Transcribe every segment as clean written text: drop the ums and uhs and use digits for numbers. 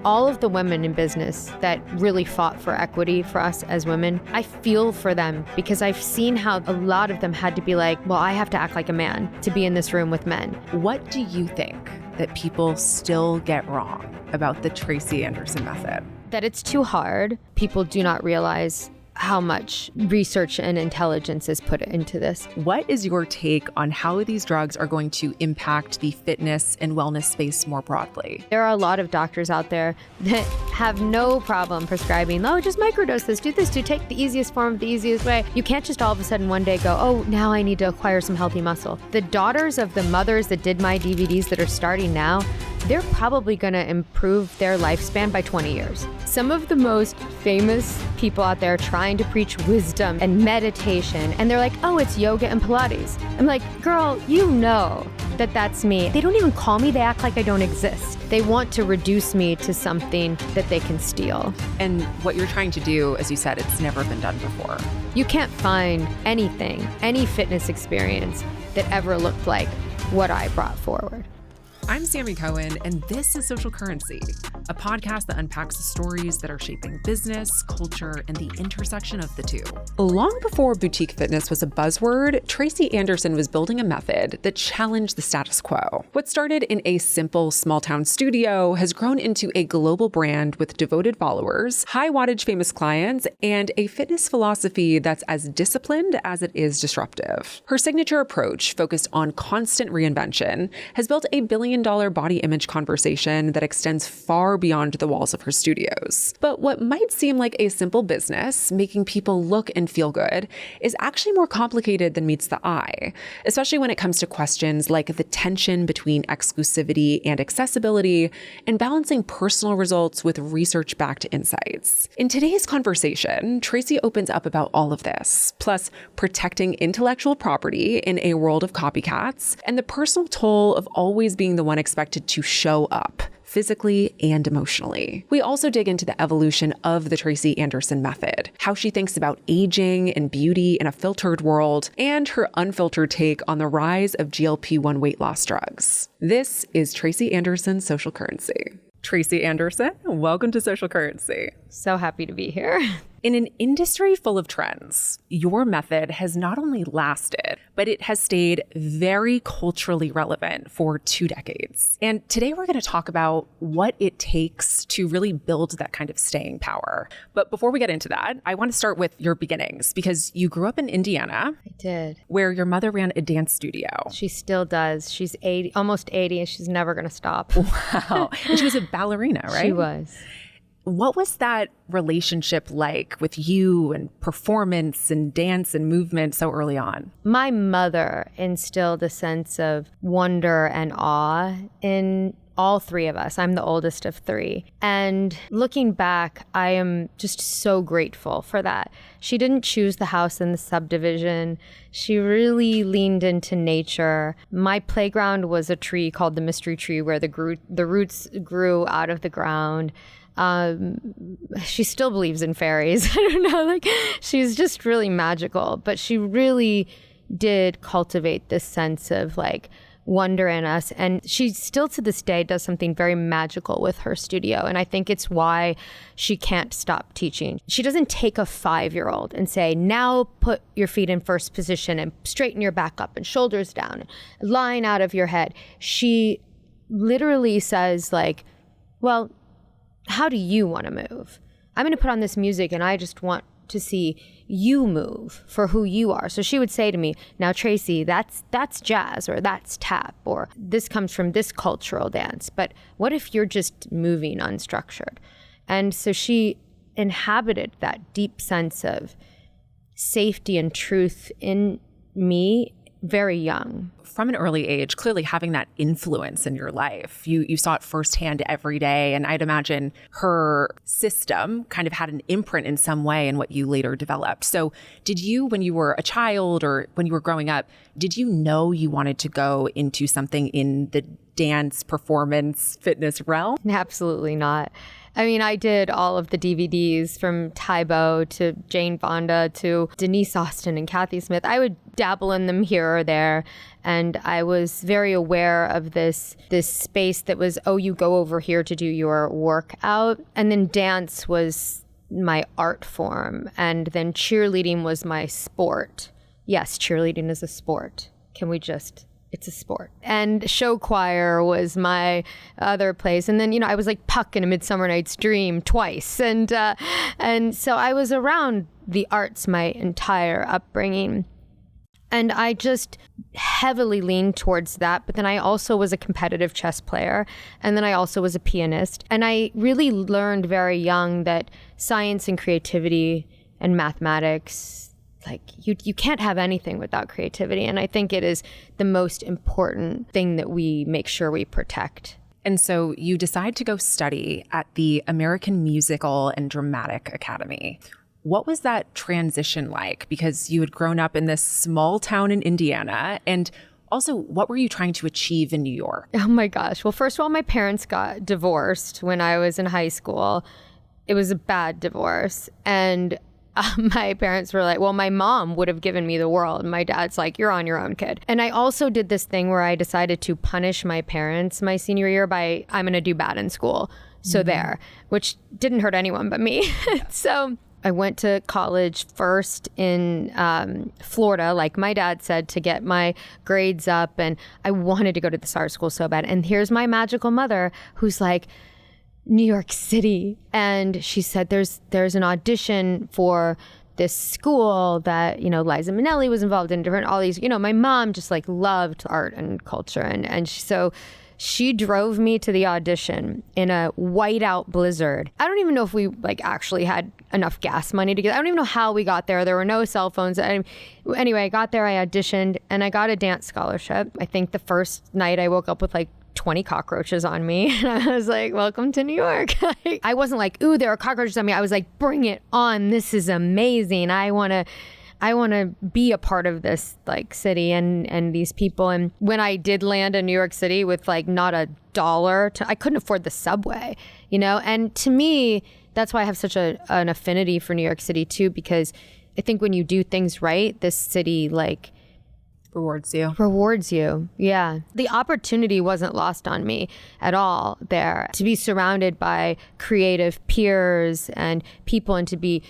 all of the women in business that really fought for equity for us as women, I feel for them because I've seen how a lot of them had to be like, well, I have to act like a man to be in this room with men. What do you think that people still get wrong about the Tracy Anderson method? That it's too hard. People do not realize how much research and intelligence is put into this. What is your take on how these drugs are going to impact the fitness and wellness space more broadly? There are a lot of doctors out there that have no problem prescribing, oh, just microdose this, do this, to take the easiest form, the easiest way. You can't just all of a sudden one day go, oh, now I need to acquire some healthy muscle. The daughters of the mothers that did my DVDs that are starting now, they're probably going to improve their lifespan by 20 years. Some of the most famous people out there trying to preach wisdom and meditation, and they're like, oh, it's yoga and Pilates. I'm like, girl, you know that that's me. They don't even call me, they act like I don't exist. They want to reduce me to something that they can steal. And what you're trying to do, as you said, it's never been done before. You can't find anything, any fitness experience that ever looked like what I brought forward. I'm Sammi Cohen, and this is Social Currency, a podcast that unpacks the stories that are shaping business, culture, and the intersection of the two. Long before boutique fitness was a buzzword, Tracy Anderson was building a method that challenged the status quo. What started in a simple small-town studio has grown into a global brand with devoted followers, high-wattage famous clients, and a fitness philosophy that's as disciplined as it is disruptive. Her signature approach, focused on constant reinvention, has built a billion-dollar body image conversation that extends far beyond the walls of her studios. But what might seem like a simple business, making people look and feel good, is actually more complicated than meets the eye, especially when it comes to questions like the tension between exclusivity and accessibility, and balancing personal results with research-backed insights. In today's conversation, Tracy opens up about all of this, plus protecting intellectual property in a world of copycats, and the personal toll of always being the one expected to show up, physically and emotionally. We also dig into the evolution of the Tracy Anderson method, how she thinks about aging and beauty in a filtered world, and her unfiltered take on the rise of GLP-1 weight loss drugs. This is Tracy Anderson's Social Currency. Tracy Anderson, welcome to Social Currency. So happy to be here. In an industry full of trends, your method has not only lasted, but it has stayed very culturally relevant for 2 decades. And today we're going to talk about what it takes to really build that kind of staying power. But before we get into that, I want to start with your beginnings, because you grew up in Indiana. I did. Where your mother ran a dance studio. She still does. She's 80, almost 80, and she's never going to stop. Wow. And she was a ballerina, right? She was. What was that relationship like with you and performance and dance and movement so early on? My mother instilled a sense of wonder and awe in all three of us. I'm the oldest of 3. And looking back, I am just so grateful for that. She didn't choose the house in the subdivision. She really leaned into nature. My playground was a tree called the mystery tree where the roots grew out of the ground. She still believes in fairies. I don't know, like she's just really magical, but she really did cultivate this sense of like wonder in us. And she still to this day does something very magical with her studio. And I think it's why she can't stop teaching. She doesn't take a 5-year-old and say, now put your feet in first position and straighten your back up and shoulders down, and line out of your head. She literally says like, well, how do you want to move? I'm going to put on this music and I just want to see you move for who you are. So she would say to me, now Tracy, that's jazz, or that's tap, or this comes from this cultural dance. But what if you're just moving unstructured? And so she inhabited that deep sense of safety and truth in me very young. From an early age, clearly having that influence in your life, you saw it firsthand every day. And I'd imagine her system kind of had an imprint in some way in what you later developed. So did you, when you were a child or when you were growing up, did you know you wanted to go into something in the dance, performance, fitness realm? Absolutely not. I mean, I did all of the DVDs from Tybo to Jane Fonda to Denise Austin and Kathy Smith. I would dabble in them here or there. And I was very aware of this space that was, oh, you go over here to do your workout. And then dance was my art form. And then cheerleading was my sport. Yes, cheerleading is a sport. It's a sport. And show choir was my other place. And then, I was like Puck in A Midsummer Night's Dream twice. And so I was around the arts my entire upbringing. And I just heavily leaned towards that. But then I also was a competitive chess player. And then I also was a pianist. And I really learned very young that science and creativity and mathematics, like you can't have anything without creativity. And I think it is the most important thing that we make sure we protect. And so you decide to go study at the American Musical and Dramatic Academy. What was that transition like? Because you had grown up in this small town in Indiana. And also, what were you trying to achieve in New York? Oh my gosh. Well, first of all, my parents got divorced when I was in high school. It was a bad divorce. And my parents were like, well, my mom would have given me the world. And my dad's like, you're on your own, kid. And I also did this thing where I decided to punish my parents my senior year by, I'm going to do bad in school. So there, which didn't hurt anyone but me. So I went to college first in Florida, like my dad said, to get my grades up. And I wanted to go to this art school so bad. And here's my magical mother who's like, New York City. And she said, there's an audition for this school that, Liza Minnelli was involved in, all these, my mom just like loved art and culture. And so she drove me to the audition in a whiteout blizzard. I don't even know if we actually had enough gas money to get, I don't even know how we got there. There were no cell phones. Anyway, I got there, I auditioned, and I got a dance scholarship. I think the first night I woke up with 20 cockroaches on me. And I was like, welcome to New York. I wasn't like, ooh, there are cockroaches on me. I was like, bring it on. This is amazing. I want to be a part of this city and these people. And when I did land in New York City with not a dollar, I couldn't afford the subway, And to me, that's why I have such an affinity for New York City too, because I think when you do things right, this city Rewards you. Yeah. The opportunity wasn't lost on me at all there to be surrounded by creative peers and people and to be,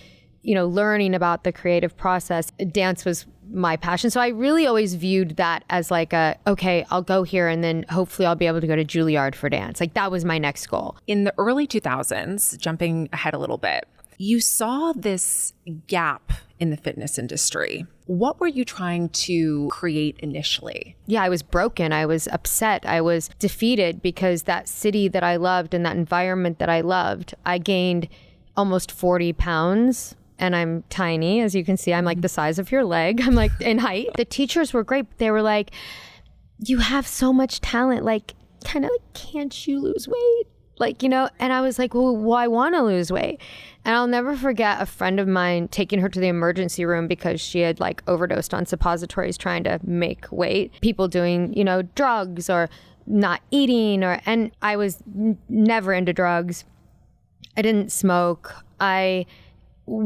learning about the creative process. Dance was my passion. So I really always viewed that as okay, I'll go here and then hopefully I'll be able to go to Juilliard for dance. That was my next goal. In the early 2000s, jumping ahead a little bit, you saw this gap in the fitness industry. What were you trying to create initially? Yeah, I was broken. I was upset. I was defeated because that city that I loved and that environment that I loved, I gained almost 40 pounds. And I'm tiny, as you can see. I'm the size of your leg. I'm in height. The teachers were great. They were like, you have so much talent. Can't you lose weight? And I was like, well, I want to lose weight. And I'll never forget a friend of mine taking her to the emergency room because she had overdosed on suppositories trying to make weight. People doing, drugs or not eating and I was never into drugs. I didn't smoke. I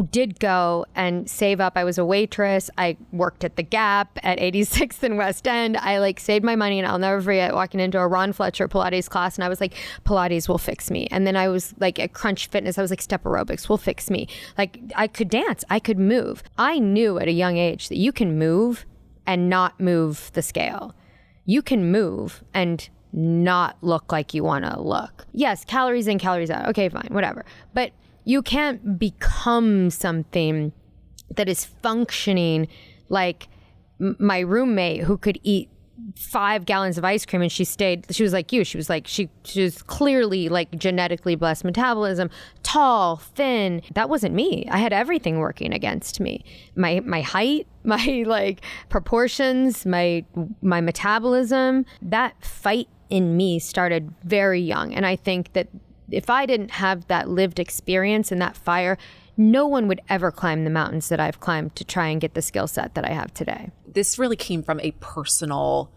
did go and save up. I was a waitress. I worked at the Gap at 86th and West End. I saved my money, and I'll never forget walking into a Ron Fletcher Pilates class, and I was like, Pilates will fix me. And then I was at Crunch Fitness. I was like, step aerobics will fix me. I could dance. I could move. I knew at a young age that you can move and not move the scale. You can move and not look like you want to look. Yes, calories in, calories out. Okay, fine, whatever. But you can't become something that is functioning like my roommate who could eat 5 gallons of ice cream and she was like you. She was clearly genetically blessed metabolism, tall, thin. That wasn't me. I had everything working against me. My height, my proportions, my metabolism. That fight in me started very young. And I think that if I didn't have that lived experience and that fire, no one would ever climb the mountains that I've climbed to try and get the skill set that I have today. This really came from a personal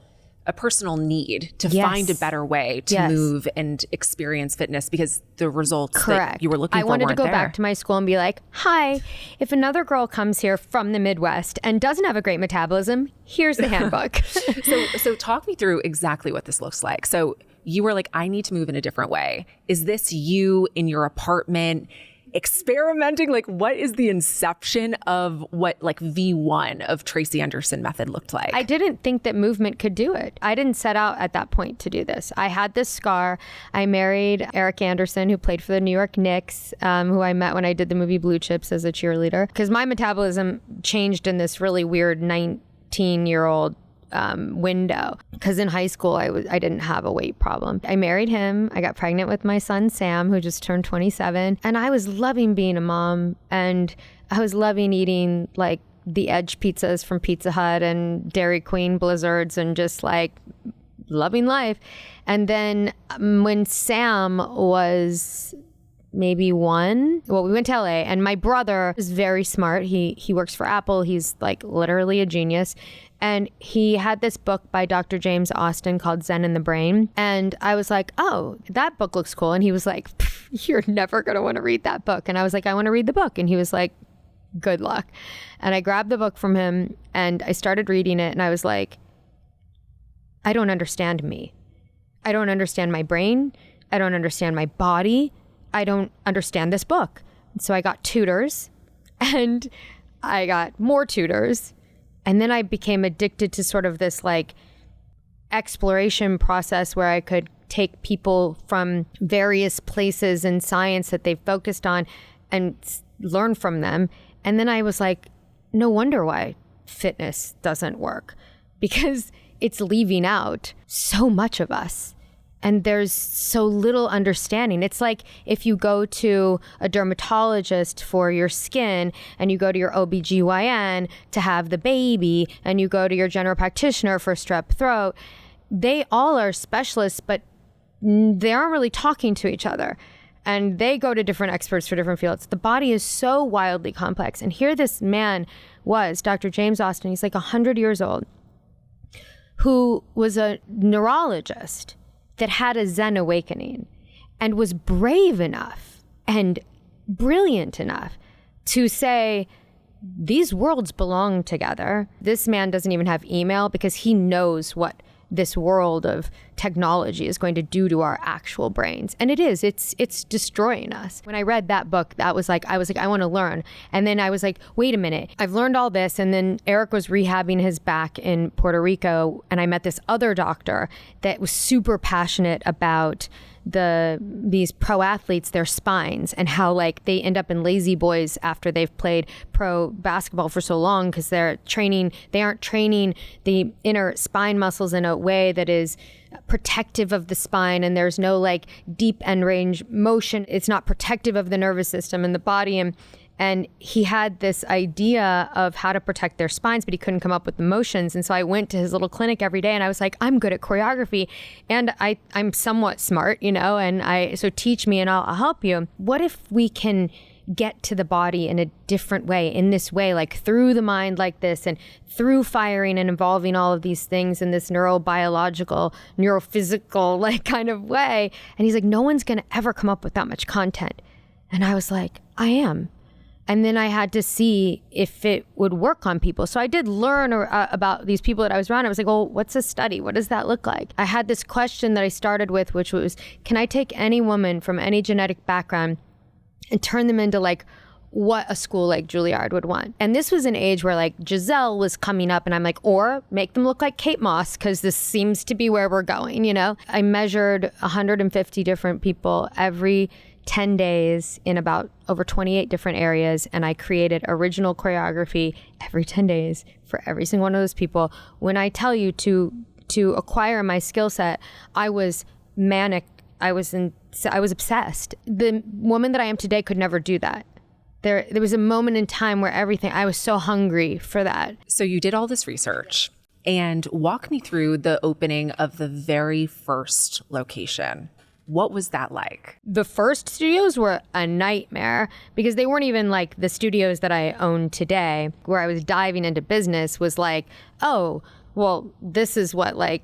a personal need to find a better way to move and experience fitness because the results that you were looking for weren't there. I wanted to go back to my school and be like, hi, if another girl comes here from the Midwest and doesn't have a great metabolism, here's the handbook. So talk me through exactly what this looks like. So you were like, I need to move in a different way. Is this you in your apartment experimenting? Like, what is the inception of what like V1 of Tracy Anderson method looked like? I didn't think that movement could do it. I didn't set out at that point to do this. I had this scar. I married Eric Anderson, who played for the New York Knicks, who I met when I did the movie Blue Chips as a cheerleader, because my metabolism changed in this really weird 19-year-old window, because in high school I didn't have a weight problem. I married him. I got pregnant with my son Sam, who just turned 27, and I was loving being a mom, and I was loving eating like the Edge pizzas from Pizza Hut and Dairy Queen blizzards and just like loving life. And then when Sam was maybe one, well, we went to LA, and my brother is very smart. He works for Apple. He's like literally a genius. And he had this book by Dr. James Austin called Zen in the Brain. And I was like, oh, that book looks cool. And he was like, you're never going to want to read that book. And I was like, I want to read the book. And he was like, good luck. And I grabbed the book from him and I started reading it. And I was like, I don't understand me. I don't understand my brain. I don't understand my body. I don't understand this book. So I got tutors and I got more tutors. And then I became addicted to sort of this like exploration process where I could take people from various places in science that they focused on and learn from them. And then I was like, no wonder why fitness doesn't work, because it's leaving out so much of us. And there's so little understanding. It's like if you go to a dermatologist for your skin, and you go to your OBGYN to have the baby, and you go to your general practitioner for strep throat. They all are specialists, but they aren't really talking to each other. And they go to different experts for different fields. The body is so wildly complex. And here this man was, Dr. James Austin, he's like 100 years old, who was a neurologist that had a Zen awakening and was brave enough and brilliant enough to say, these worlds belong together. This man doesn't even have email because he knows what this world of technology is going to do to our actual brains. And it's destroying us. When I read that book, I was like, I want to learn. And then I was like, wait a minute, I've learned all this. And then Eric was rehabbing his back in Puerto Rico. And I met this other doctor that was super passionate about these pro athletes, their spines, and how like they end up in lazy boys after they've played pro basketball for so long, because they aren't training the inner spine muscles in a way that is protective of the spine, and there's no like deep end range motion. It's not protective of the nervous system and the body. And he had this idea of how to protect their spines, but he couldn't come up with the motions. And so I went to his little clinic every day, and I was like, I'm good at choreography, and I'm somewhat smart, and so teach me and I'll help you. What if we can get to the body in a different way, in this way, like through the mind like this, and through firing and involving all of these things in this neurobiological, neurophysical like kind of way? And he's like, no one's going to ever come up with that much content. And I was like, I am. And then I had to see if it would work on people. So I did learn about these people that I was around. I was like, well, what's a study? What does that look like? I had this question that I started with, which was, can I take any woman from any genetic background and turn them into like what a school like Juilliard would want? And this was an age where like Giselle was coming up, and I'm like, or make them look like Kate Moss, because this seems to be where we're going, I measured 150 different people every 10 days in about over 28 different areas, and I created original choreography every 10 days for every single one of those people. When I tell you to acquire my skill set, I was manic. I was obsessed. The woman that I am today could never do that. There was a moment in time where I was so hungry for that. So you did all this research, and walk me through the opening of the very first location. What was that like? The first studios were a nightmare, because they weren't even like the studios that I own today, where I was diving into business was like, oh, well, this is what like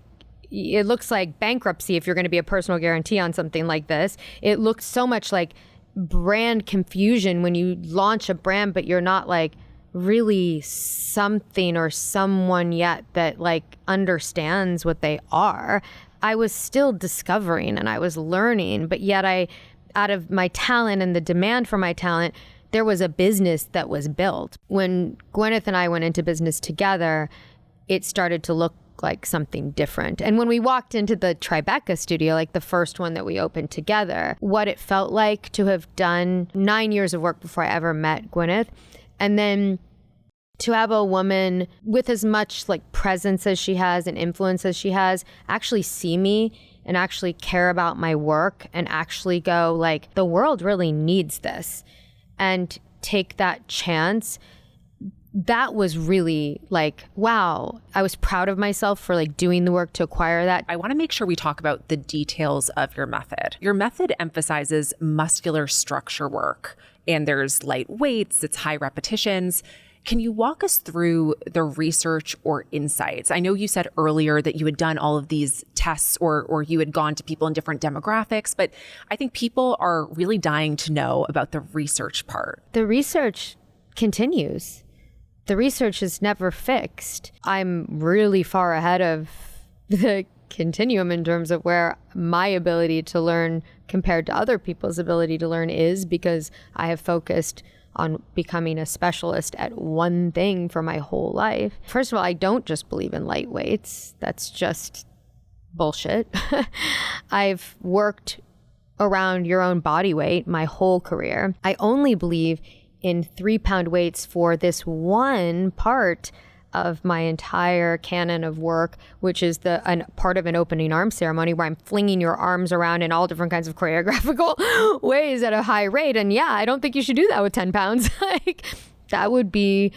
it looks like bankruptcy if you're going to be a personal guarantee on something like this. It looks so much like brand confusion when you launch a brand, but you're not like really something or someone yet that like understands what they are. I was still discovering and I was learning, but yet out of my talent and the demand for my talent, there was a business that was built. When Gwyneth and I went into business together, it started to look like something different. And when we walked into the Tribeca studio, like the first one that we opened together, what it felt like to have done 9 years of work before I ever met Gwyneth, and then to have a woman with as much like presence as she has and influence as she has actually see me and actually care about my work and actually go like, the world really needs this, and take that chance. That was really like, wow, I was proud of myself for like doing the work to acquire that. I want to make sure we talk about the details of your method. Your method emphasizes muscular structure work, and there's light weights, it's high repetitions. Can you walk us through the research or insights? I know you said earlier that you had done all of these tests or you had gone to people in different demographics, but I think people are really dying to know about the research part. The research continues. The research is never fixed. I'm really far ahead of the continuum in terms of where my ability to learn compared to other people's ability to learn is, because I have focused on becoming a specialist at one thing for my whole life. First of all, I don't just believe in light weights. That's just bullshit. I've worked around your own body weight my whole career. I only believe in 3-pound weights for this one part of my entire canon of work, which is part of an opening arm ceremony where I'm flinging your arms around in all different kinds of choreographical ways at a high rate. And yeah, I don't think you should do that with 10 pounds. Like, that would be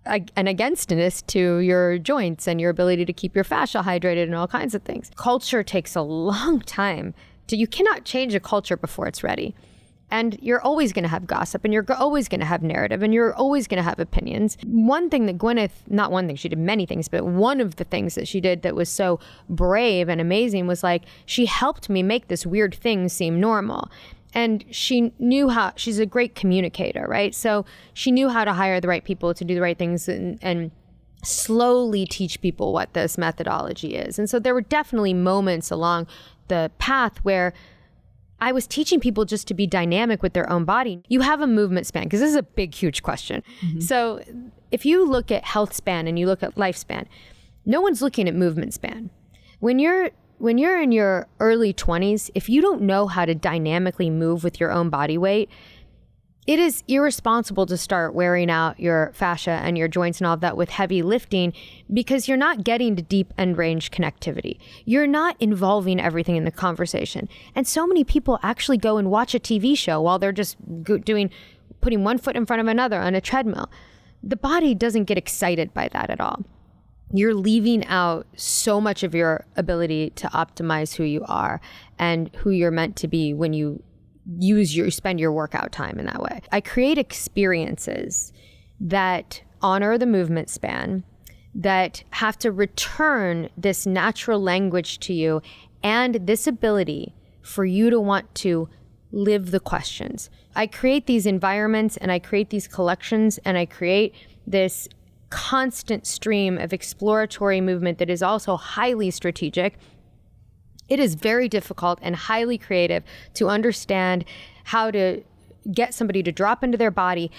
an againstness to your joints and your ability to keep your fascia hydrated and all kinds of things. Culture takes a long time. You cannot change a culture before it's ready. And you're always going to have gossip, and you're always going to have narrative, and you're always going to have opinions. One thing that Gwyneth, not one thing, she did many things, but one of the things that she did that was so brave and amazing was like, she helped me make this weird thing seem normal. And she knew how, she's a great communicator, right? So she knew how to hire the right people to do the right things and slowly teach people what this methodology is. And so there were definitely moments along the path where I was teaching people just to be dynamic with their own body. You have a movement span, because this is a big, huge question. Mm-hmm. So if you look at health span and you look at lifespan, no one's looking at movement span. When you're in your early 20s, if you don't know how to dynamically move with your own body weight, it is irresponsible to start wearing out your fascia and your joints and all of that with heavy lifting, because you're not getting to deep end range connectivity. You're not involving everything in the conversation. And so many people actually go and watch a TV show while they're just putting one foot in front of another on a treadmill. The body doesn't get excited by that at all. You're leaving out so much of your ability to optimize who you are and who you're meant to be when you spend your workout time in that way. I create experiences that honor the movement span, that have to return this natural language to you and this ability for you to want to live the questions. I create these environments and I create these collections and I create this constant stream of exploratory movement that is also highly strategic. It is very difficult and highly creative to understand how to get somebody to drop into their body.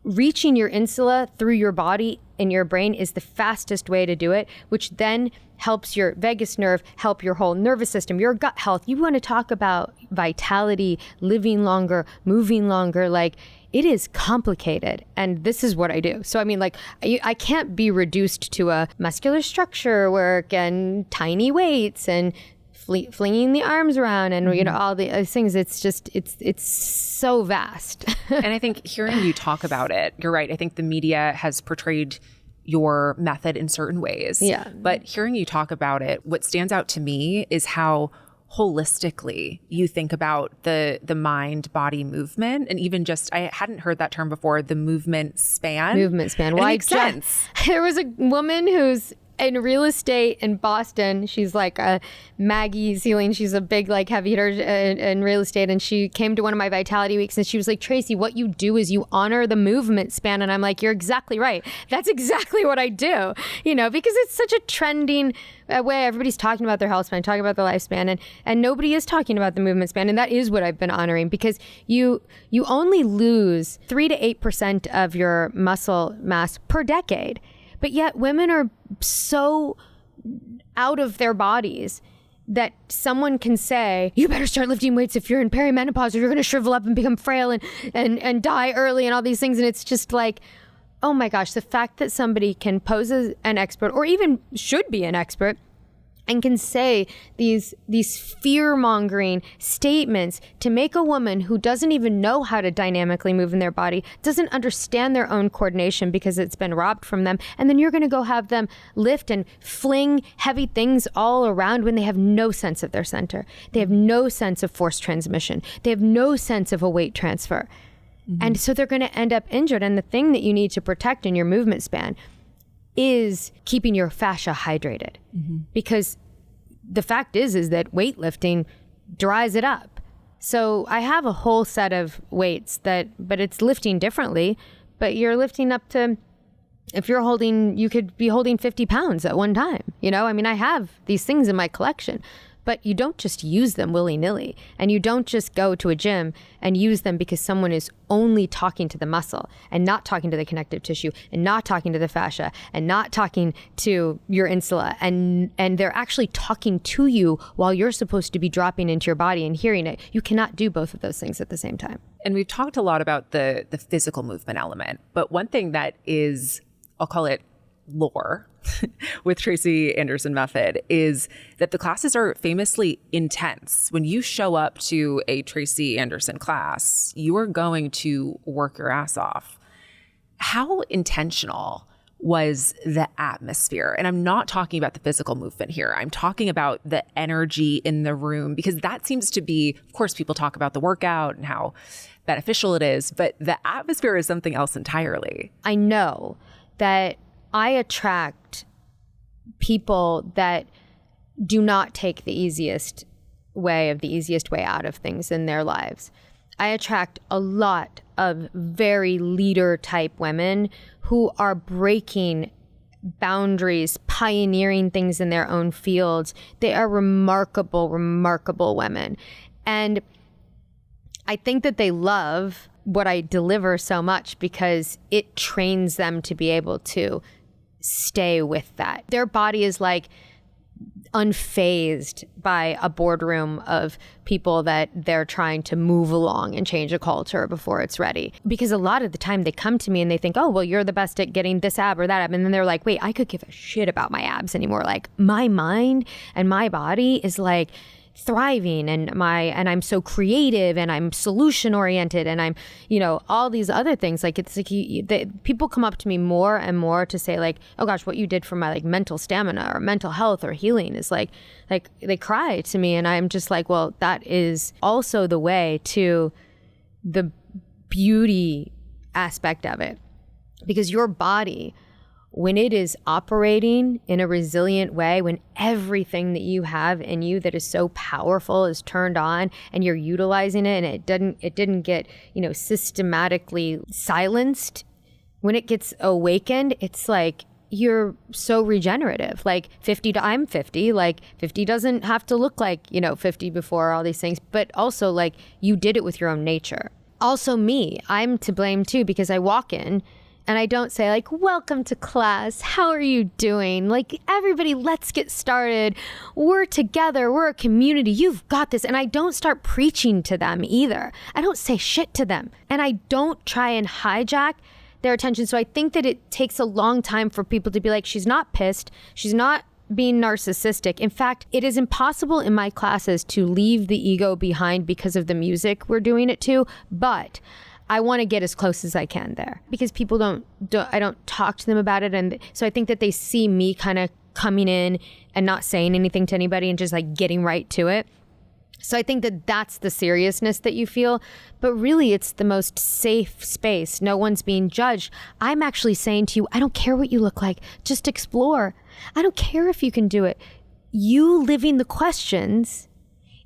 Reaching your insula through your body and your brain is the fastest way to do it, which then helps your vagus nerve, help your whole nervous system, your gut health. You want to talk about vitality, living longer, moving longer, like it is complicated. And this is what I do. So, I mean, like, I can't be reduced to a muscular structure work and tiny weights and flinging the arms around and, you know, all the things. It's just, it's so vast. And I think hearing you talk about it, you're right. I think the media has portrayed your method in certain ways. Yeah. But hearing you talk about it, what stands out to me is how holistically you think about the mind-body movement, and even just, I hadn't heard that term before, the movement span. Movement span. Well, it makes sense. There was a woman whose in real estate in Boston. She's like a Maggie Sealing. She's a big like heavy hitter in real estate. And she came to one of my Vitality Weeks and she was like, Tracy, what you do is you honor the movement span. And I'm like, you're exactly right. That's exactly what I do, you know, because it's such a trending way. Everybody's talking about their health span, talking about their lifespan, and nobody is talking about the movement span. And that is what I've been honoring, because you only lose 3 to 8% of your muscle mass per decade. But yet women are so out of their bodies that someone can say, you better start lifting weights if you're in perimenopause or you're going to shrivel up and become frail and die early and all these things. And it's just like, oh my gosh, the fact that somebody can pose as an expert, or even should be an expert, and can say these fear-mongering statements to make a woman who doesn't even know how to dynamically move in their body, doesn't understand their own coordination because it's been robbed from them, and then you're going to go have them lift and fling heavy things all around when they have no sense of their center. They have no sense of force transmission. They have no sense of a weight transfer. And so they're going to end up injured. And the thing that you need to protect in your movement span is keeping your fascia hydrated. Because the fact is that weightlifting dries it up. So I have a whole set of weights but it's lifting differently, but you're lifting up to, if you're holding, you could be holding 50 pounds at one time. You know, I mean, I have these things in my collection, but you don't just use them willy-nilly, and you don't just go to a gym and use them because someone is only talking to the muscle and not talking to the connective tissue and not talking to the fascia and not talking to your insula, and they're actually talking to you while you're supposed to be dropping into your body and hearing it. You cannot do both of those things at the same time. And we've talked a lot about the physical movement element, but one thing that is, I'll call it lore with Tracy Anderson method, is that the classes are famously intense. When you show up to a Tracy Anderson class, you are going to work your ass off. How intentional was the atmosphere? And I'm not talking about the physical movement here. I'm talking about the energy in the room, because that seems to be, of course, people talk about the workout and how beneficial it is, but the atmosphere is something else entirely. I know that I attract people that do not take the easiest way out of things in their lives. I attract a lot of very leader type women who are breaking boundaries, pioneering things in their own fields. They are remarkable, remarkable women. And I think that they love what I deliver so much because it trains them to be able to stay with that. Their body is like unfazed by a boardroom of people that they're trying to move along and change a culture before it's ready. Because a lot of the time they come to me and they think, oh, well, you're the best at getting this ab or that ab. And then they're like, wait, I could give a shit about my abs anymore. Like my mind and my body is like thriving, and I'm so creative, and I'm solution oriented, and I'm, you know, all these other things. Like it's like people come up to me more and more to say like, oh gosh, what you did for my like mental stamina or mental health or healing is like they cry to me, and I'm just like, well, that is also the way to the beauty aspect of it, because your body, when it is operating in a resilient way, when everything that you have in you that is so powerful is turned on and you're utilizing it, and it didn't get, you know, systematically silenced, when it gets awakened, it's like you're so regenerative. Like I'm 50, like 50 doesn't have to look like, you know, 50 before all these things, but also like you did it with your own nature. Also me, I'm to blame too, because I walk in and I don't say like, welcome to class, how are you doing? Like, everybody, let's get started. We're together, we're a community, you've got this. And I don't start preaching to them either. I don't say shit to them. And I don't try and hijack their attention. So I think that it takes a long time for people to be like, she's not pissed, she's not being narcissistic. In fact, it is impossible in my classes to leave the ego behind because of the music we're doing it to, but I want to get as close as I can there, because people I don't talk to them about it. And so I think that they see me kind of coming in and not saying anything to anybody and just like getting right to it. So I think that that's the seriousness that you feel, but really it's the most safe space. No one's being judged. I'm actually saying to you, I don't care what you look like, just explore. I don't care if you can do it. You living the questions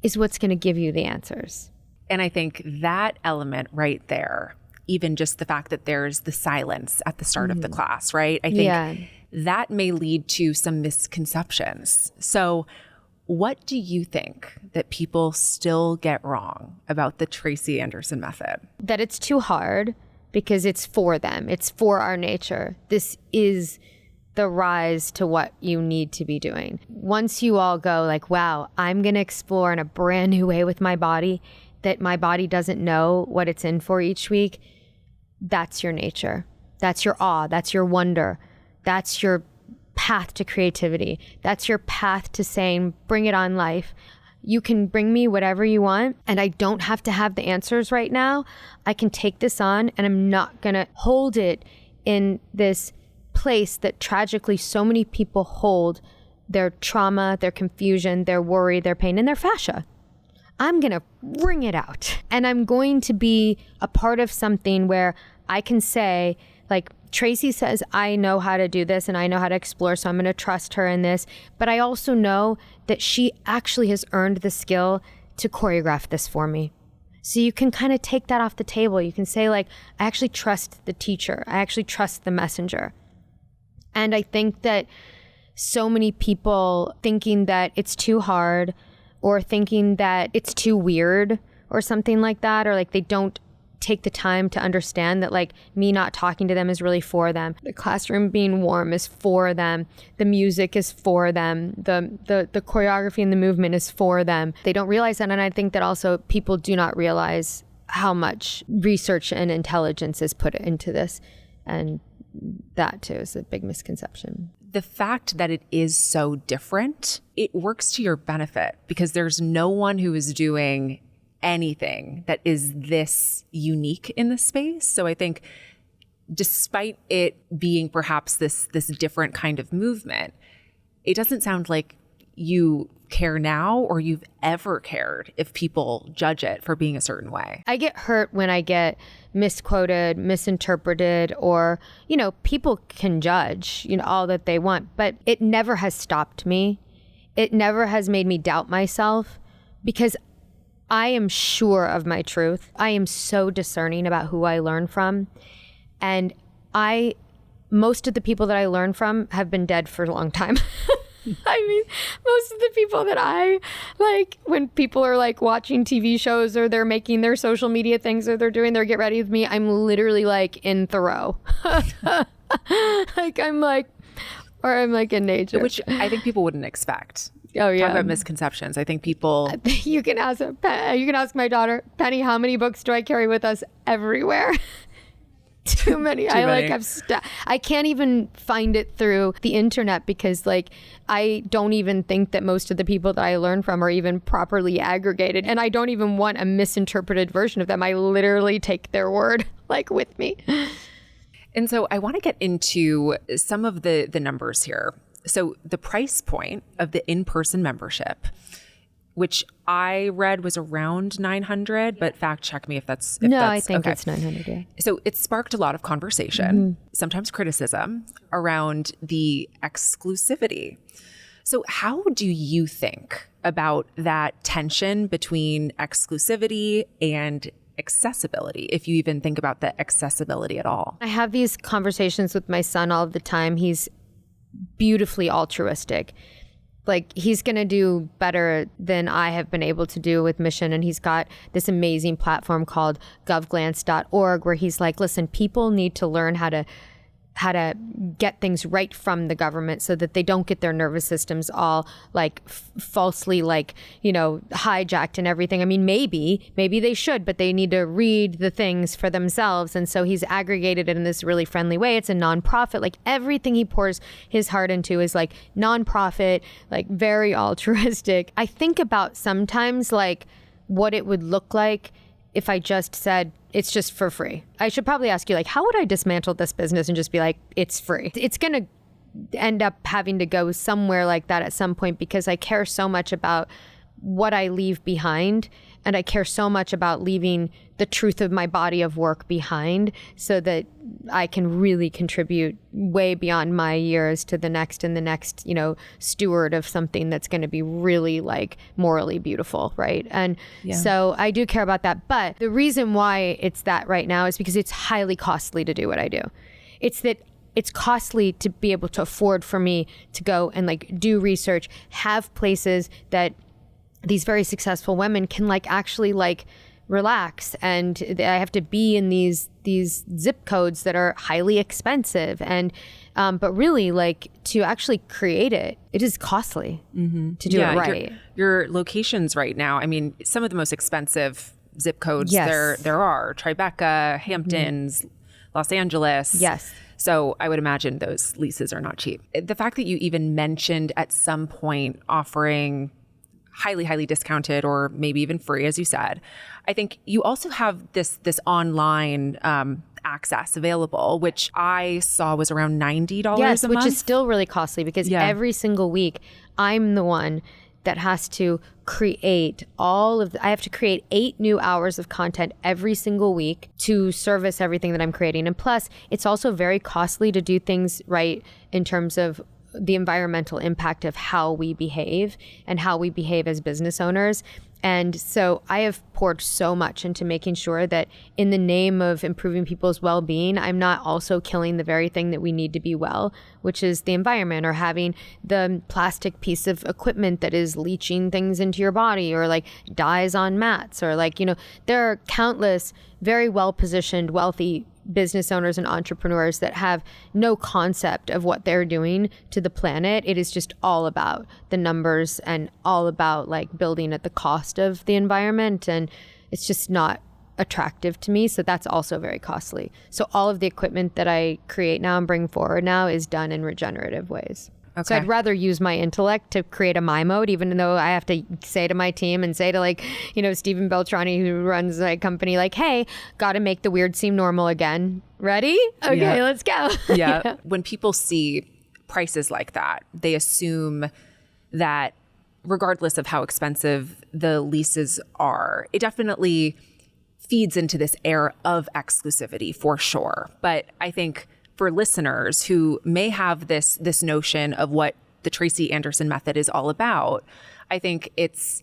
is what's going to give you the answers. And I think that element right there, even just the fact that there's the silence at the start of the class, right? I think that may lead to some misconceptions. So what do you think that people still get wrong about the Tracy Anderson method? That it's too hard because it's for them. It's for our nature. This is the rise to what you need to be doing. Once you all go like, wow, I'm going to explore in a brand new way with my body that my body doesn't know what it's in for each week, that's your nature. That's your awe. That's your wonder. That's your path to creativity. That's your path to saying, bring it on, life. You can bring me whatever you want, and I don't have to have the answers right now. I can take this on, and I'm not going to hold it in this place that tragically so many people hold their trauma, their confusion, their worry, their pain, and their fascia. I'm going to bring it out, and I'm going to be a part of something where I can say, like, Tracy says, I know how to do this and I know how to explore, so I'm going to trust her in this. But I also know that she actually has earned the skill to choreograph this for me. So you can kind of take that off the table. You can say, like, I actually trust the teacher. I actually trust the messenger. And I think that so many people thinking that it's too hard or thinking that it's too weird or something like that, or like they don't take the time to understand that, like, me not talking to them is really for them. The classroom being warm is for them. The music is for them. The choreography and the movement is for them. They don't realize that. And I think that also people do not realize how much research and intelligence is put into this. And that too is a big misconception. The fact that it is so different, it works to your benefit because there's no one who is doing anything that is this unique in the space. So I think despite it being perhaps this different kind of movement, it doesn't sound like you care now or you've ever cared if people judge it for being a certain way. I get hurt when I get misquoted, misinterpreted, or, you know, people can judge, you know, all that they want, but it never has stopped me. It never has made me doubt myself because I am sure of my truth. I am so discerning about who I learn from. And most of the people that I learn from have been dead for a long time. I mean, most of the people that I like, when people are like watching TV shows or they're making their social media things or they're doing their get ready with me, I'm literally like in Thoreau. I'm like in nature. Which I think people wouldn't expect. Oh yeah. Talk about misconceptions. I think people. You can ask my daughter, Penny, how many books do I carry with us everywhere? Too many. I can't even find it through the internet because, like, I don't even think that most of the people that I learn from are even properly aggregated, and I don't even want a misinterpreted version of them. I literally take their word, like, with me. And so I want to get into some of the numbers here. So the price point of the in-person membership, which I read was around $900, but fact check me if that's I think okay. It's $900. Yeah. So it sparked a lot of conversation, sometimes criticism around the exclusivity. So how do you think about that tension between exclusivity and accessibility, if you even think about the accessibility at all? I have these conversations with my son all the time. He's beautifully altruistic. Like, he's going to do better than I have been able to do with Mission. And he's got this amazing platform called govglance.org where he's like, listen, people need to learn how to get things right from the government so that they don't get their nervous systems all like falsely, like, you know, hijacked and everything. I mean, maybe they should, but they need to read the things for themselves. And so he's aggregated it in this really friendly way. It's a nonprofit. Like, everything he pours his heart into is like nonprofit, like very altruistic. I think about sometimes like what it would look like if I just said, it's just for free. I should probably ask you, like, how would I dismantle this business and just be like, it's free? It's going to end up having to go somewhere like that at some point because I care so much about what I leave behind. And I care so much about leaving the truth of my body of work behind so that I can really contribute way beyond my years to the next and the next, steward of something that's going to be really like morally beautiful, right? And so I do care about that. But the reason why it's that right now is because it's highly costly to do what I do. It's that it's costly to be able to afford for me to go and like do research, have places that these very successful women can like actually like relax, and I have to be in these zip codes that are highly expensive, and but really like to actually create it is costly to do it right. Your locations right now, I mean, some of the most expensive zip codes there are Tribeca, Hamptons, Los Angeles. Yes. So I would imagine those leases are not cheap. The fact that you even mentioned at some point offering highly, highly discounted or maybe even free, as you said, I think you also have this online access available, which I saw was around $90 a month. Which is still really costly because every single week I'm the one that has to create I have to create 8 new hours of content every single week to service everything that I'm creating. And plus, it's also very costly to do things right in terms of the environmental impact of how we behave and how we behave as business owners. And so I have poured so much into making sure that in the name of improving people's well-being, I'm not also killing the very thing that we need to be well, which is the environment, or having the plastic piece of equipment that is leaching things into your body, or like dyes on mats, or like, there are countless very well-positioned, wealthy business owners and entrepreneurs that have no concept of what they're doing to the planet. It is just all about the numbers and all about like building at the cost of the environment. And it's just not attractive to me. So that's also very costly. So all of the equipment that I create now and bring forward now is done in regenerative ways. Okay. So I'd rather use my intellect to create a my mode, even though I have to say to my team and say to like, Stephen Beltrani, who runs my company, like, hey, got to make the weird seem normal again. Ready? Okay, let's go. Yeah. When people see prices like that, they assume that regardless of how expensive the leases are, it definitely feeds into this air of exclusivity for sure. But I think for listeners who may have this notion of what the Tracy Anderson method is all about, I think it's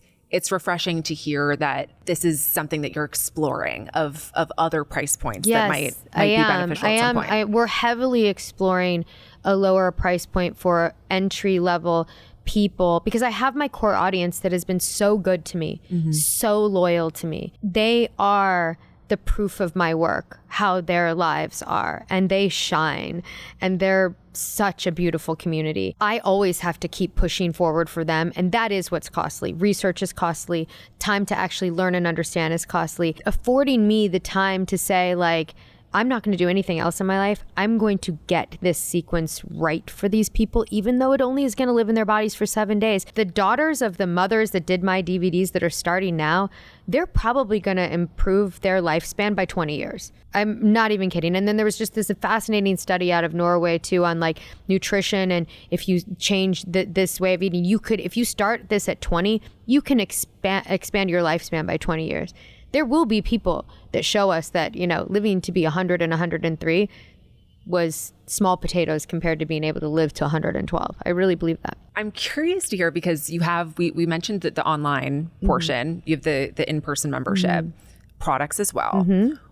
refreshing to hear that this is something that you're exploring of other price points that might be beneficial at some point. We're heavily exploring a lower price point for entry level people because I have my core audience that has been so good to me, so loyal to me. They are the proof of my work, how their lives are, and they shine, and they're such a beautiful community. I always have to keep pushing forward for them, and that is what's costly. Research is costly. Time to actually learn and understand is costly. Affording me the time to say, like, I'm not going to do anything else in my life. I'm going to get this sequence right for these people, even though it only is going to live in their bodies for 7 days. The daughters of the mothers that did my DVDs that are starting now, they're probably going to improve their lifespan by 20 years. I'm not even kidding. And then there was just this fascinating study out of Norway too on like nutrition. And if you change this way of eating, you could, if you start this at 20, you can expand your lifespan by 20 years. There will be people that show us that, living to be 100 and 103 was small potatoes compared to being able to live to 112. I really believe that. I'm curious to hear because you have, we mentioned the online portion, you have the in-person membership, products as well.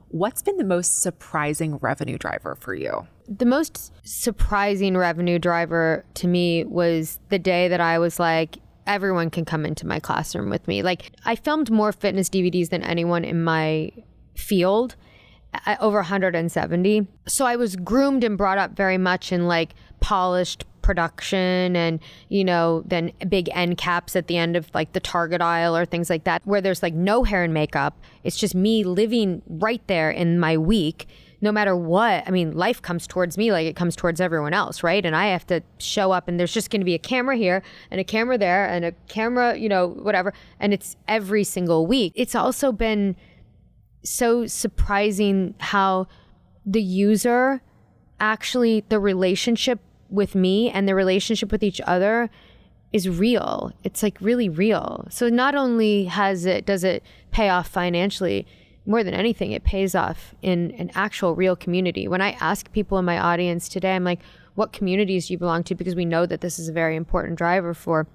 What's been the most surprising revenue driver for you? The most surprising revenue driver to me was the day that I was like, everyone can come into my classroom with me. Like, I filmed more fitness DVDs than anyone in my field, over 170. So I was groomed and brought up very much in like polished production and, then big end caps at the end of like the Target aisle or things like that, where there's like no hair and makeup. It's just me living right there in my week. No matter what, I mean, life comes towards me like it comes towards everyone else, right? And I have to show up and there's just going to be a camera here and a camera there and a camera, whatever. And it's every single week. It's also been so surprising how the user actually, the relationship with me and the relationship with each other is real. It's like really real. So not only does it pay off financially, more than anything, it pays off in an actual real community. When I ask people in my audience today, I'm like, what communities do you belong to? Because we know that this is a very important driver for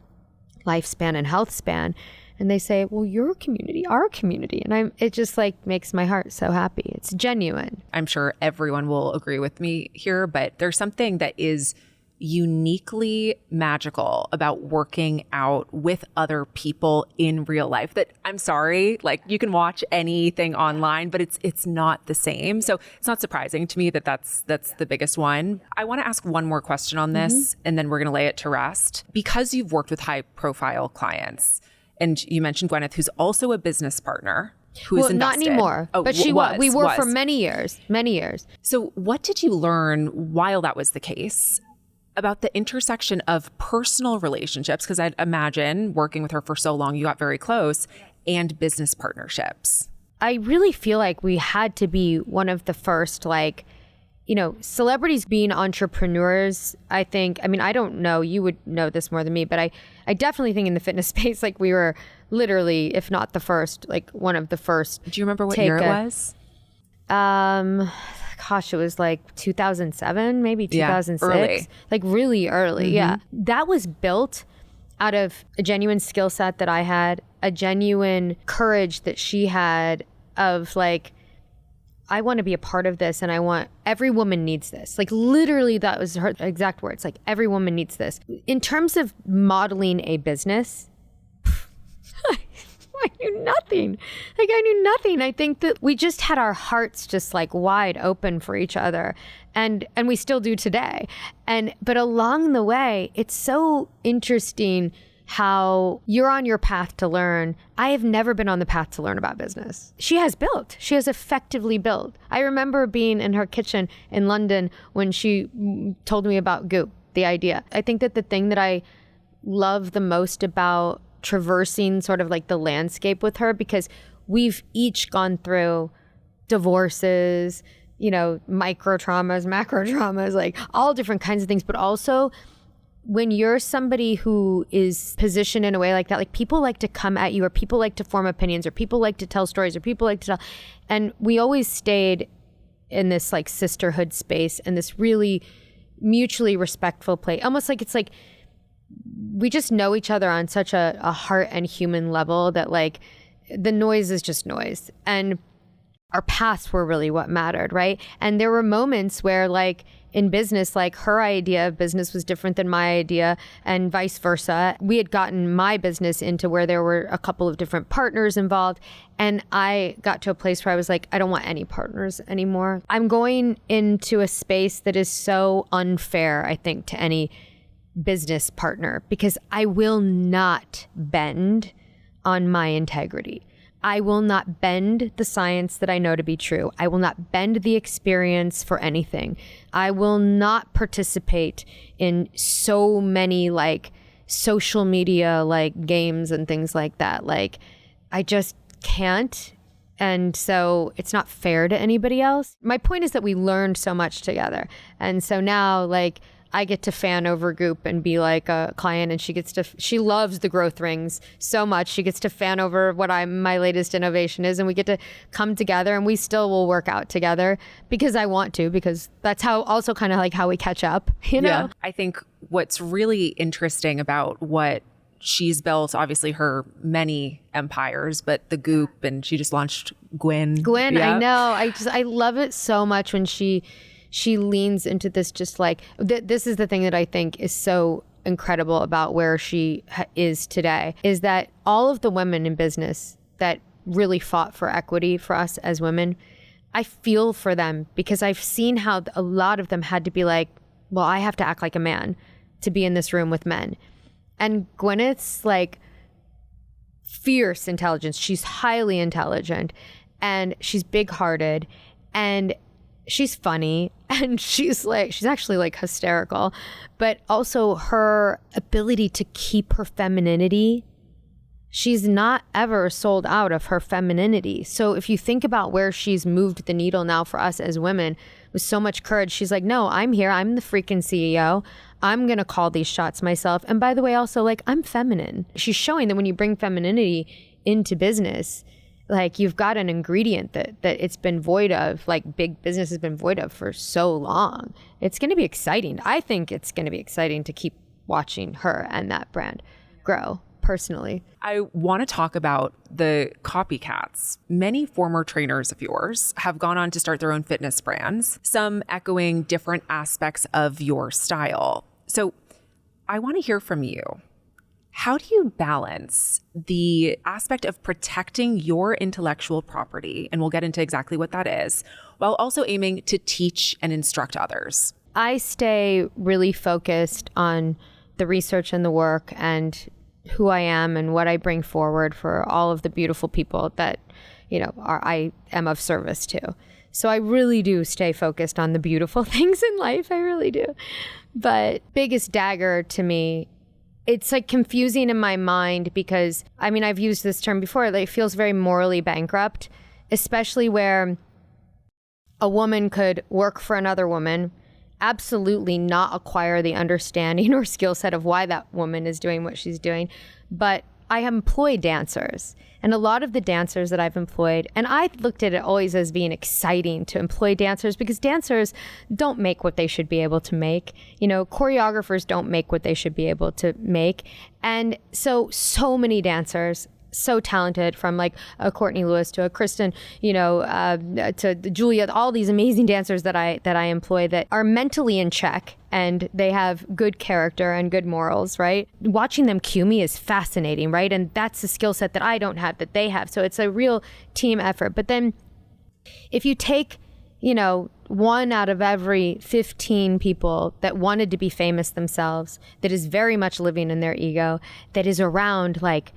lifespan and health span. And they say, well, your community, our community. And it just like makes my heart so happy. It's genuine. I'm sure everyone will agree with me here, but there's something that is uniquely magical about working out with other people in real life that, I'm sorry, like you can watch anything online, but it's not the same. So it's not surprising to me that that's the biggest one. I want to ask one more question on this, and then we're going to lay it to rest. Because you've worked with high profile clients, and you mentioned Gwyneth, who's also a business partner, who is invested. Not anymore, but she was. We were for many years. So what did you learn while that was the case about the intersection of personal relationships, because I'd imagine working with her for so long, you got very close, and business partnerships? I really feel like we had to be one of the first, like, you know, celebrities being entrepreneurs. I think, I mean, I don't know, you would know this more than me, but I definitely think in the fitness space, like we were literally, if not the first, like one of the first. Do you remember what year it was? Gosh, it was like 2007, maybe 2006. Early. Like really early. Yeah. That was built out of a genuine skill set that I had, a genuine courage that she had of like, I want to be a part of this, and every woman needs this. Like literally that was her exact words. Like every woman needs this. In terms of modeling a business, I knew nothing. I think that we just had our hearts just like wide open for each other. And we still do today. But along the way, it's so interesting how you're on your path to learn. I have never been on the path to learn about business. She has effectively built. I remember being in her kitchen in London when she told me about Goop, the idea. I think that the thing that I love the most about traversing sort of like the landscape with her, because we've each gone through divorces, you know, micro traumas, macro traumas, like all different kinds of things. But also when you're somebody who is positioned in a way like that, like people like to come at you, or people like to form opinions, or people like to tell stories, or people like to tell. And we always stayed in this like sisterhood space and this really mutually respectful place. Almost like it's like, we just know each other on such a heart and human level that like the noise is just noise, and our paths were really what mattered, right? And there were moments where like in business, like her idea of business was different than my idea, and vice versa. We had gotten my business into where there were a couple of different partners involved, and I got to a place where I was like, I don't want any partners anymore. I'm going into a space that is so unfair, I think, to any business partner, because I will not bend on my integrity. I will not bend the science that I know to be true. I will not bend the experience for anything. I will not participate in so many like social media like games and things like that. Like I just can't. And so it's not fair to anybody else. My point is that we learned so much together. And so now like I get to fan over Goop and be like a client, and she loves the growth rings so much. She gets to fan over what my latest innovation is, and we get to come together, and we still will work out together because I want to, because that's how also kind of like how we catch up, you know? Yeah. I think what's really interesting about what she's built, obviously her many empires, but the Goop, and she just launched Gwyn. Yeah. I know. I love it so much when she leans into this, just like this is the thing that I think is so incredible about where she is today, is that all of the women in business that really fought for equity for us as women, I feel for them, because I've seen how a lot of them had to be like, well, I have to act like a man to be in this room with men. And Gwyneth's like fierce intelligence. She's highly intelligent, and she's big-hearted, and she's funny, and she's actually like hysterical, but also her ability to keep her femininity. She's not ever sold out of her femininity. So if you think about where she's moved the needle now for us as women with so much courage, she's like, no, I'm here. I'm the freaking CEO. I'm going to call these shots myself. And by the way, also like I'm feminine. She's showing that when you bring femininity into business, like you've got an ingredient that it's been void of, like big business has been void of for so long. It's going to be exciting. I think it's going to be exciting to keep watching her and that brand grow personally. I want to talk about the Copycats. Many former trainers of yours have gone on to start their own fitness brands, some echoing different aspects of your style. So I want to hear from you. How do you balance the aspect of protecting your intellectual property, and we'll get into exactly what that is, while also aiming to teach and instruct others? I stay really focused on the research and the work and who I am and what I bring forward for all of the beautiful people that, I am of service to. So I really do stay focused on the beautiful things in life. I really do. But biggest dagger to me, it's like confusing in my mind because, I've used this term before, like it feels very morally bankrupt, especially where a woman could work for another woman, absolutely not acquire the understanding or skill set of why that woman is doing what she's doing. But I employ dancers, and a lot of the dancers that I've employed, and I looked at it always as being exciting to employ dancers because dancers don't make what they should be able to make. Choreographers don't make what they should be able to make. And so many dancers, so talented, from like a Courtney Lewis to a Kristen, to Julia, all these amazing dancers that I employ that are mentally in check and they have good character and good morals, right? Watching them cue me is fascinating, right? And that's a skill set that I don't have that they have. So it's a real team effort. But then if you take, one out of every 15 people that wanted to be famous themselves, that is very much living in their ego, that is around like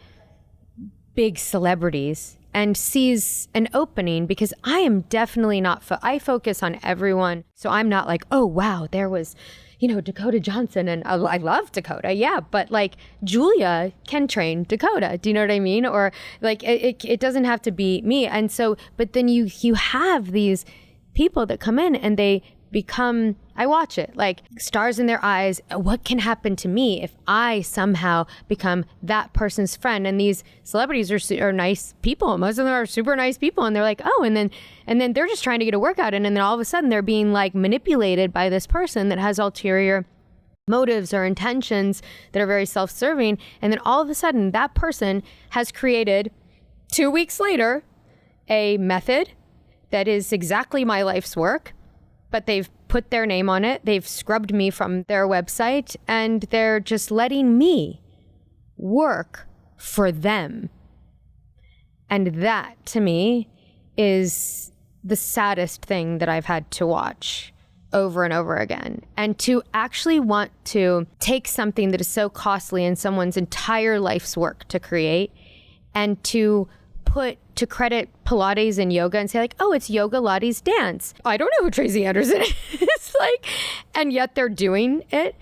big celebrities and sees an opening, because I am definitely not, I focus on everyone. So I'm not like, oh, wow, there was, Dakota Johnson, and I love Dakota. Yeah. But like Julia can train Dakota. Do you know what I mean? Or like, it doesn't have to be me. And so, but then you have these people that come in and they become, I watch it, like stars in their eyes. What can happen to me if I somehow become that person's friend? And these celebrities are nice people. Most of them are super nice people. And they're like, oh, and then they're just trying to get a workout in. And then all of a sudden they're being like manipulated by this person that has ulterior motives or intentions that are very self-serving. And then all of a sudden that person has created 2 weeks later a method that is exactly my life's work, but they've put their name on it. They've scrubbed me from their website, and they're just letting me work for them. And that, to me, is the saddest thing that I've had to watch over and over again. And to actually want to take something that is so costly in someone's entire life's work to create, and to credit Pilates and yoga and say like, oh, it's yoga Lattes dance. I don't know who Tracy Anderson is, like, and yet they're doing it.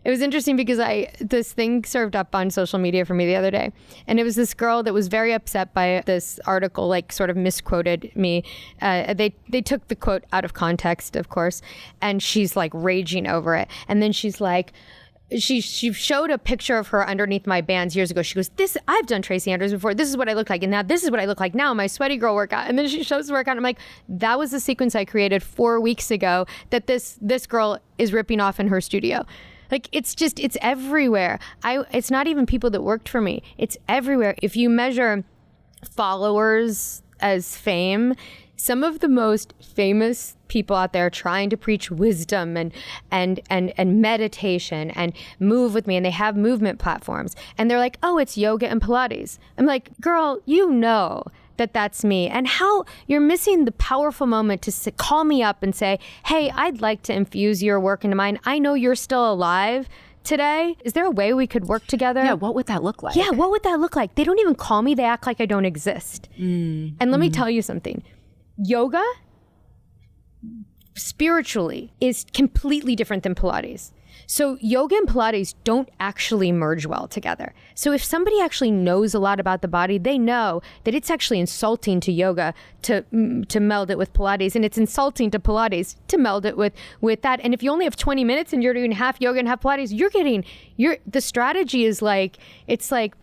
It was interesting because this thing served up on social media for me the other day, and it was this girl that was very upset by this article, like sort of misquoted me. They took the quote out of context, of course, and she's like raging over it. And then she's like, she showed a picture of her underneath my bands years ago. She goes, I've done Tracy Anderson before. This is what I look like. And now this is what I look like now, my sweaty girl workout. And then she shows the workout. And I'm like, that was the sequence I created 4 weeks ago that this girl is ripping off in her studio. Like, it's everywhere. It's not even people that worked for me. It's everywhere. If you measure followers as fame, some of the most famous people out there trying to preach wisdom and meditation and move with me, and they have movement platforms, and they're like, oh, it's yoga and Pilates. I'm like, girl, that's me. And how you're missing the powerful moment to call me up and say, hey, I'd like to infuse your work into mine. I know you're still alive today. Is there a way we could work together? Yeah, what would that look like? Yeah, what would that look like? They don't even call me. They act like I don't exist. And let me tell you something. Yoga, spiritually, is completely different than Pilates. So yoga and Pilates don't actually merge well together. So if somebody actually knows a lot about the body, they know that it's actually insulting to yoga to meld it with Pilates, and it's insulting to Pilates to meld it with that. And if you only have 20 minutes and you're doing half yoga and half Pilates, the strategy is like, it's like,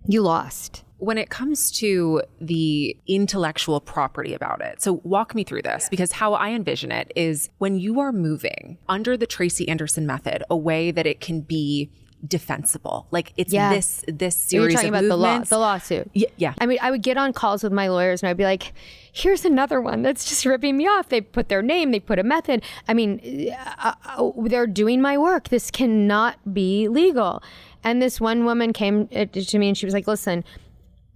you lost. when it comes to the intellectual property about it, so walk me through this, because how I envision it is when you are moving under the Tracy Anderson method, a way that it can be defensible. Like it's this series You're talking of about movements. the lawsuit. Yeah. I mean, I would get on calls with my lawyers and I'd be like, here's another one that's just ripping me off. They put their name, they put a method. I mean, they're doing my work. This cannot be legal. And this one woman came to me and she was like, listen,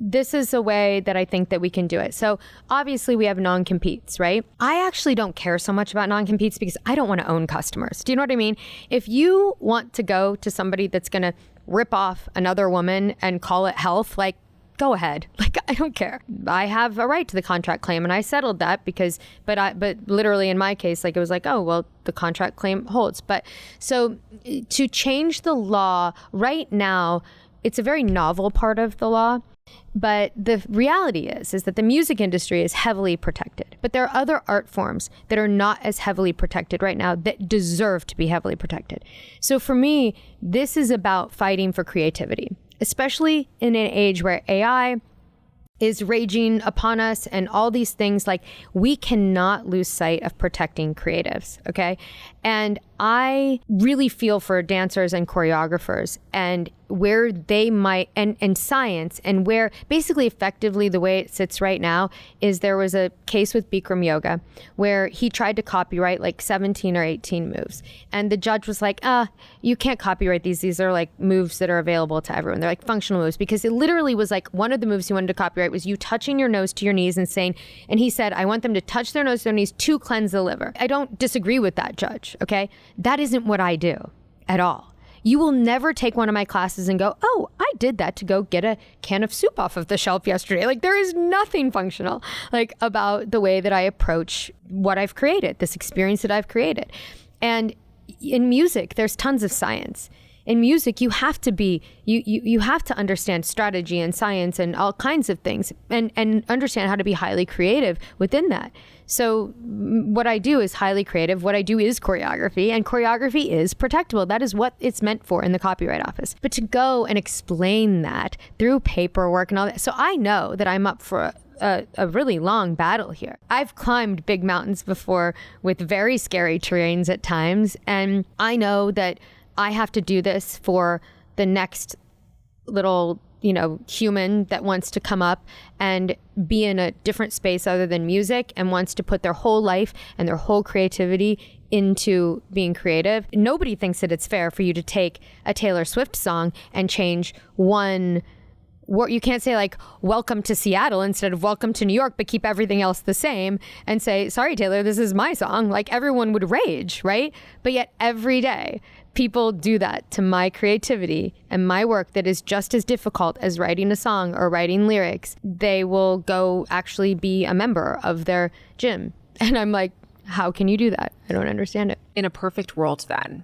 this is a way that I think that we can do it. So obviously we have non-competes, right? I actually don't care so much about non-competes because I don't want to own customers. Do you know what I mean? If you want to go to somebody that's going to rip off another woman and call it health, like, go ahead. Like, I don't care. I have a right to the contract claim and I settled that because, but literally in my case, like it was like, oh, well, the contract claim holds. But so to change the law right now, it's a very novel part of the law. But the reality is that the music industry is heavily protected. But there are other art forms that are not as heavily protected right now that deserve to be heavily protected. So for me, this is about fighting for creativity, especially in an age where AI is raging upon us and all these things. Like, we cannot lose sight of protecting creatives, okay? And I really feel for dancers and choreographers and where they might, and science, and where basically effectively the way it sits right now is there was a case with Bikram Yoga where he tried to copyright like 17 or 18 moves. And the judge was like, you can't copyright these. These are like moves that are available to everyone. They're like functional moves, because it literally was like one of the moves he wanted to copyright was you touching your nose to your knees and saying, and he said, I want them to touch their nose to their knees to cleanse the liver. I don't disagree with that, judge, okay? That isn't what I do at all. You will never take one of my classes and go, oh, I did that to go get a can of soup off of the shelf yesterday. Like, there is nothing functional like about the way that I approach what I've created, this experience that I've created. And in music, there's tons of science. In music, you have to be, you have to understand strategy and science and all kinds of things and understand how to be highly creative within that. So what I do is highly creative. What I do is choreography, and choreography is protectable. That is what it's meant for in the Copyright Office. But to go and explain that through paperwork and all that. So I know that I'm up for a really long battle here. I've climbed big mountains before with very scary terrains at times. And I know that I have to do this for the next little, human that wants to come up and be in a different space other than music and wants to put their whole life and their whole creativity into being creative. Nobody thinks that it's fair for you to take a Taylor Swift song and change one word. You can't say like, welcome to Seattle instead of welcome to New York, but keep everything else the same and say, sorry, Taylor, this is my song. Like, everyone would rage, right? But yet every day, people do that to my creativity and my work that is just as difficult as writing a song or writing lyrics. They will go actually be a member of their gym. And I'm like, how can you do that? I don't understand it. In a perfect world then,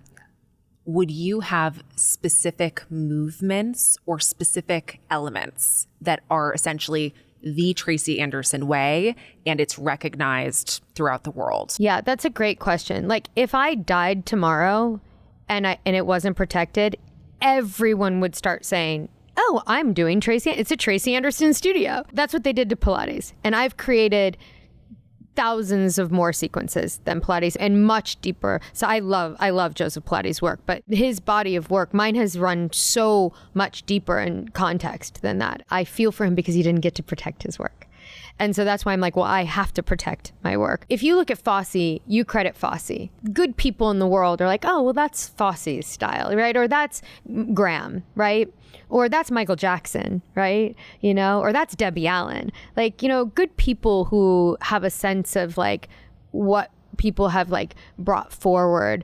would you have specific movements or specific elements that are essentially the Tracy Anderson way and it's recognized throughout the world? Yeah, that's a great question. Like, if I died tomorrow and it wasn't protected, everyone would start saying, oh, I'm doing Tracy. It's a Tracy Anderson studio. That's what they did to Pilates. And I've created thousands of more sequences than Pilates and much deeper. So I love Joseph Pilates' work, but his body of work, mine has run so much deeper in context than that. I feel for him because he didn't get to protect his work. And so that's why I'm like, well, I have to protect my work. If you look at Fosse, you credit Fosse. Good people in the world are like, oh, well, that's Fosse's style, right? Or that's Graham, right? Or that's Michael Jackson, right? Or that's Debbie Allen. Like, good people who have a sense of like what people have like brought forward,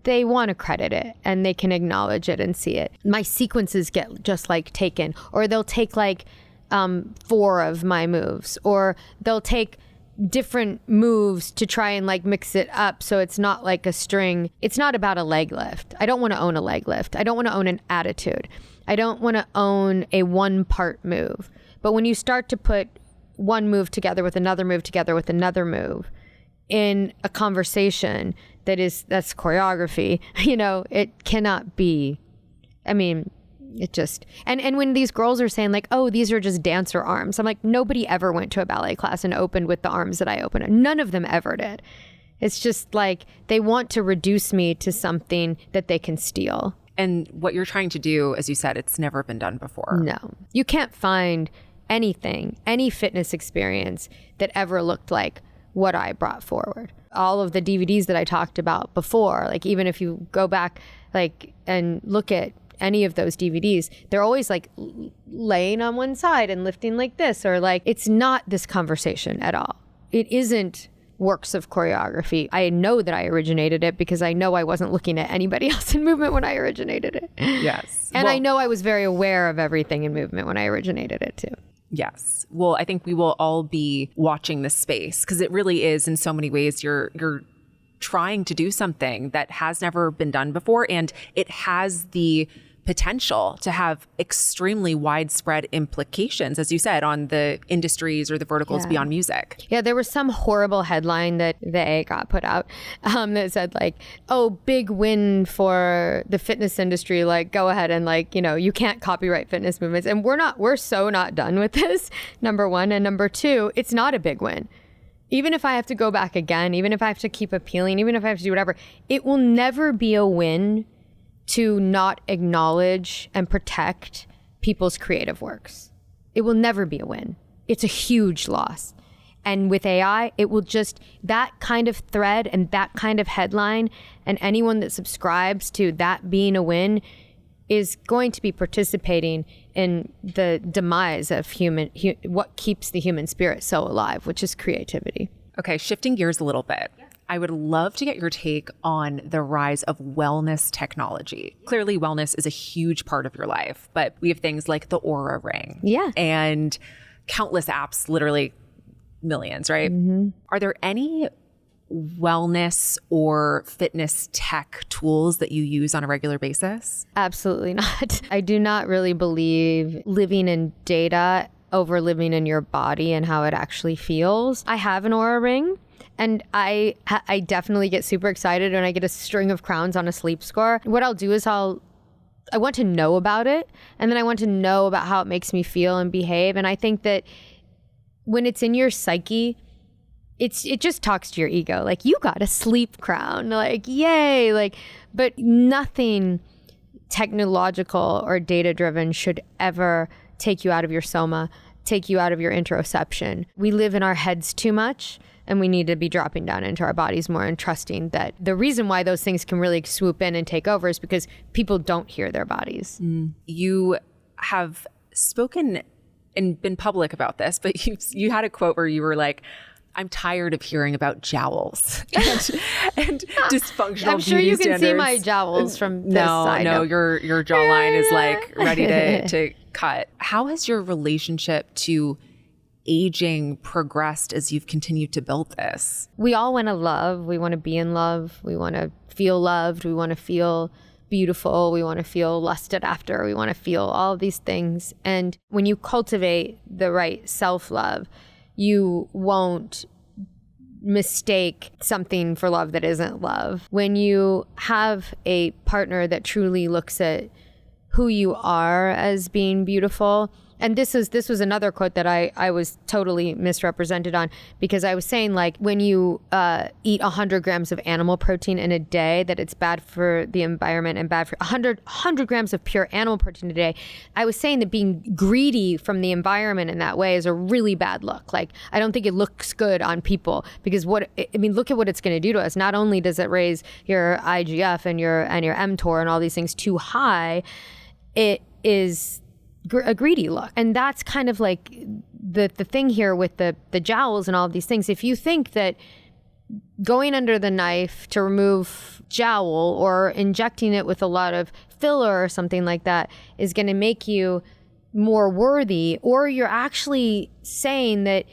they want to credit it and they can acknowledge it and see it. My sequences get just like taken, or they'll take like 4 of my moves, or they'll take different moves to try and like mix it up so it's not like a string. It's not about a leg lift. I don't want to own a leg lift. I don't want to own an attitude. I don't want to own a one-part move. But when you start to put one move together with another move together with another move in a conversation that's choreography, it cannot be. I mean, It just, and when these girls are saying like, oh, these are just dancer arms, I'm like, nobody ever went to a ballet class and opened with the arms that I opened. None of them ever did. It's just like they want to reduce me to something that they can steal. And what you're trying to do, as you said, it's never been done before. No, you can't find anything, any fitness experience that ever looked like what I brought forward. All of the DVDs that I talked about before, like even if you go back like and look at any of those DVDs, they're always like laying on one side and lifting like this, or like, it's not this conversation at all. It isn't works of choreography. I know that I originated it because I know I wasn't looking at anybody else in movement when I originated it. Yes. And I know I was very aware of everything in movement when I originated it too. Yes. Well, I think we will all be watching this space because it really is, in so many ways, you're trying to do something that has never been done before, and it has the potential to have extremely widespread implications, as you said, on the industries or the verticals beyond music. Yeah, there was some horrible headline that the got put out that said like, oh, big win for the fitness industry. Like, go ahead and like, you can't copyright fitness movements. And we're so not done with this, number one. And number two, it's not a big win. Even if I have to go back again, even if I have to keep appealing, even if I have to do whatever, it will never be a win to not acknowledge and protect people's creative works. It will never be a win. It's a huge loss. And with AI, it will just, that kind of thread and that kind of headline, and anyone that subscribes to that being a win is going to be participating in the demise of what keeps the human spirit so alive, which is creativity. Okay, shifting gears a little bit. I would love to get your take on the rise of wellness technology. Clearly, wellness is a huge part of your life, but we have things like the Oura Ring. Yeah. And countless apps, literally millions, right? Mm-hmm. Are there any wellness or fitness tech tools that you use on a regular basis? Absolutely not. I do not really believe living in data over living in your body and how it actually feels. I have an Oura Ring. And I definitely get super excited when I get a string of crowns on a sleep score. What I'll do is I want to know about it, and then I want to know about how it makes me feel and behave. And I think that when it's in your psyche, it just talks to your ego. Like, you got a sleep crown, like, yay. Like, but nothing technological or data driven should ever take you out of your soma, take you out of your interoception. We live in our heads too much. And we need to be dropping down into our bodies more and trusting that the reason why those things can really swoop in and take over is because people don't hear their bodies. You have spoken and been public about this, but you had a quote where you were like, I'm tired of hearing about jowls and dysfunctional I'm sure beauty you can standards. see my jowls from this side. No, your jawline is like ready to cut. How has your relationship to aging progressed as you've continued to build this? We all want to love. We want to be in love. We want to feel loved. We want to feel beautiful. We want to feel lusted after. We want to feel all of these things. And when you cultivate the right self-love, you won't mistake something for love that isn't love. When you have a partner that truly looks at who you are as being beautiful. And this was another quote that I was totally misrepresented on, because I was saying, like, when you eat 100 grams of animal protein in a day, that it's bad for the environment and bad for 100 grams of pure animal protein a day. I was saying that being greedy from the environment in that way is a really bad look. Like, I don't think it looks good on people, because look at what it's going to do to us. Not only does it raise your IGF and your mTOR and all these things too high, it is a greedy look. And that's kind of like the thing here with the jowls and all of these things. If you think that going under the knife to remove jowl or injecting it with a lot of filler or something like that is going to make you more worthy, or you're actually saying that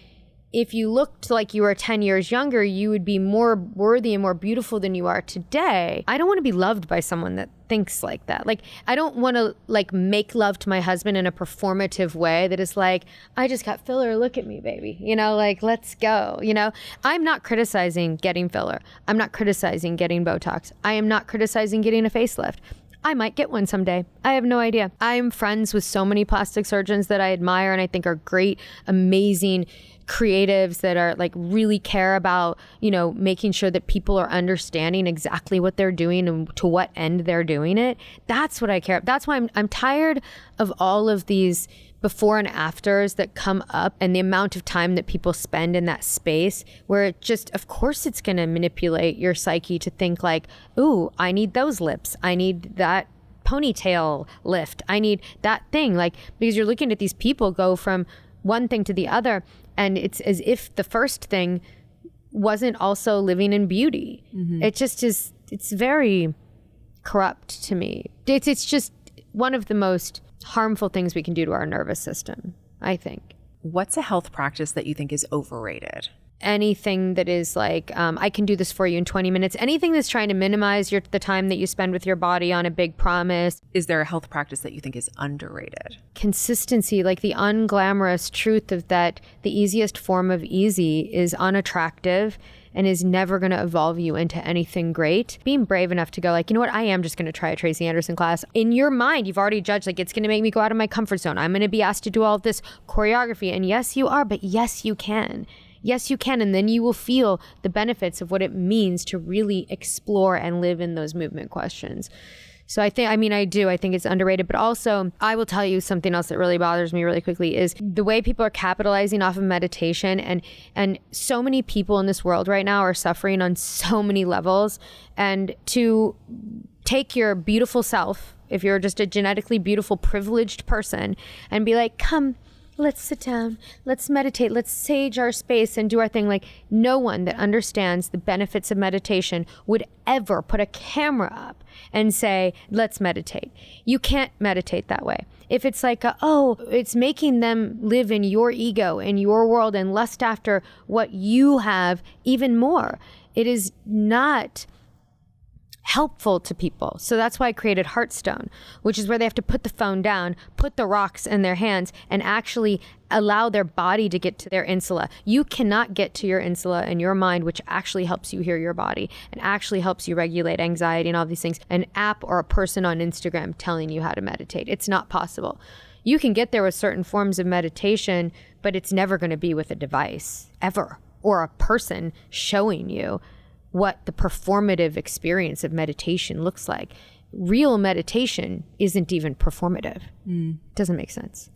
if you looked like you were 10 years younger, you would be more worthy and more beautiful than you are today. I don't want to be loved by someone that thinks like that. Like, I don't want to make love to my husband in a performative way that is like, I just got filler, look at me, baby. Let's go. I'm not criticizing getting filler. I'm not criticizing getting Botox. I am not criticizing getting a facelift. I might get one someday. I have no idea. I'm friends with so many plastic surgeons that I admire and I think are great, amazing creatives that are like really care about, making sure that people are understanding exactly what they're doing and to what end they're doing it. That's what I care. That's why I'm tired of all of these before and afters that come up and the amount of time that people spend in that space where it just, of course, it's going to manipulate your psyche to think like, ooh, I need those lips. I need that ponytail lift. I need that thing. Like, because you're looking at these people go from one thing to the other, and it's as if the first thing wasn't also living in beauty. Mm-hmm. It just is, it's very corrupt to me. It's just one of the most harmful things we can do to our nervous system, I think. What's a health practice that you think is overrated? Anything that is like, I can do this for you in 20 minutes. Anything that's trying to minimize the time that you spend with your body on a big promise. Is there a health practice that you think is underrated? Consistency, like the unglamorous truth of that the easiest form of easy is unattractive and is never going to evolve you into anything great. Being brave enough to go like, you know what, I am just going to try a Tracy Anderson class. In your mind, you've already judged like it's going to make me go out of my comfort zone. I'm going to be asked to do all of this choreography. And yes, you are, but yes, you can. Yes, you can. And then you will feel the benefits of what it means to really explore and live in those movement questions. So I think it's underrated, but also I will tell you something else that really bothers me really quickly is the way people are capitalizing off of meditation, and so many people in this world right now are suffering on so many levels. And to take your beautiful self, if you're just a genetically beautiful, privileged person, and be like, come, let's sit down, let's meditate, let's sage our space and do our thing. Like, no one that understands the benefits of meditation would ever put a camera up and say, let's meditate. You can't meditate that way. If it's like, it's making them live in your ego, in your world, and lust after what you have even more. It is not helpful to people. So that's why I created Heartstone, which is where they have to put the phone down, put the rocks in their hands, and actually allow their body to get to their insula. You cannot get to your insula in your mind, which actually helps you hear your body and actually helps you regulate anxiety and all these things. An app or a person on Instagram telling you how to meditate. It's not possible. You can get there with certain forms of meditation, but it's never going to be with a device, ever, or a person showing you what the performative experience of meditation looks like. Real meditation isn't even performative. Doesn't make sense.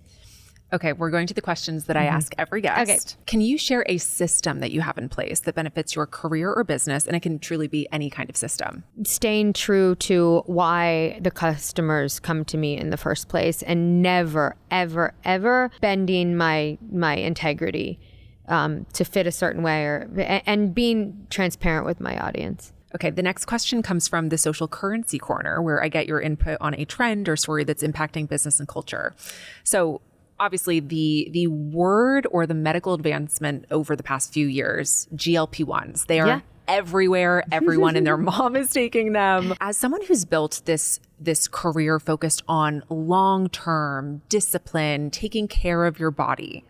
Okay, we're going to the questions that I ask every guest. Okay. Can you share a system that you have in place that benefits your career or business? And it can truly be any kind of system. Staying true to why the customers come to me in the first place, and never, ever, ever bending my integrity to fit a certain way, and being transparent with my audience. Okay, the next question comes from the Social Currency Corner, where I get your input on a trend or story that's impacting business and culture. So obviously the word or the medical advancement over the past few years, GLP-1s, they are everywhere. Everyone and their mom is taking them. As someone who's built this career focused on long-term discipline, taking care of your body,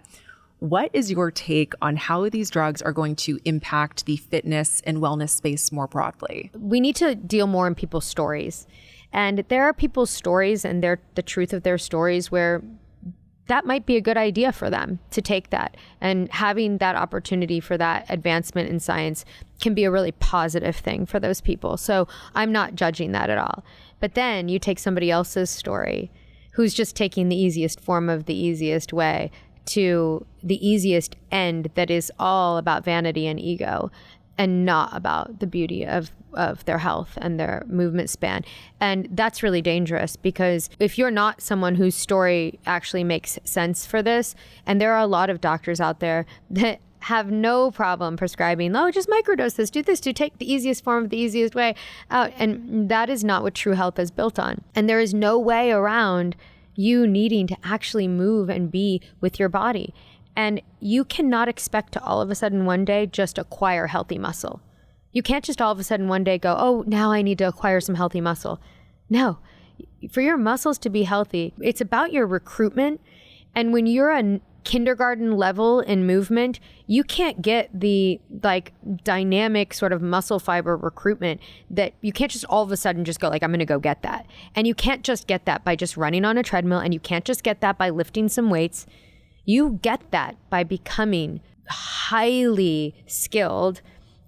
what is your take on how these drugs are going to impact the fitness and wellness space more broadly? We need to deal more in people's stories. And there are people's stories and the truth of their stories where that might be a good idea for them to take that. And having that opportunity for that advancement in science can be a really positive thing for those people. So I'm not judging that at all. But then you take somebody else's story who's just taking the easiest form of the easiest way to the easiest end that is all about vanity and ego and not about the beauty of their health and their movement span. And that's really dangerous, because if you're not someone whose story actually makes sense for this, and there are a lot of doctors out there that have no problem prescribing, just microdose this, take the easiest form of the easiest way out. And that is not what true health is built on. And there is no way around you needing to actually move and be with your body. And you cannot expect to all of a sudden one day just acquire healthy muscle. You can't just all of a sudden one day go, now I need to acquire some healthy muscle. No, for your muscles to be healthy, it's about your recruitment. And when you're a kindergarten level in movement, you can't get the like dynamic sort of muscle fiber recruitment that you can't just all of a sudden just go like, I'm going to go get that. And you can't just get that by just running on a treadmill, and you can't just get that by lifting some weights. You get that by becoming highly skilled.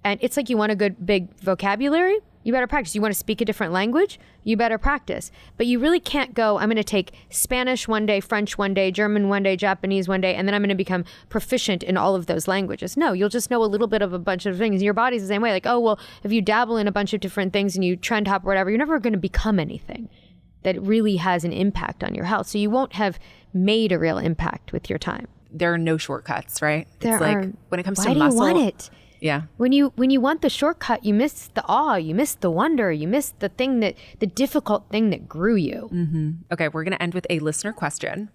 And it's like, you want a good big vocabulary, you better practice. You want to speak a different language, you better practice. But you really can't go, I'm going to take Spanish one day, French one day, German one day, Japanese one day, and then I'm going to become proficient in all of those languages. No, you'll just know a little bit of a bunch of things. Your body's the same way. Like, oh, well, if you dabble in a bunch of different things and you trend hop or whatever, you're never going to become anything that really has an impact on your health. So you won't have made a real impact with your time. There are no shortcuts, right? There are. Like when it comes to muscle. Why do you want it? Yeah. When you want the shortcut, you miss the awe, you miss the wonder, you miss the difficult thing that grew you. Mm-hmm. Okay, we're going to end with a listener question.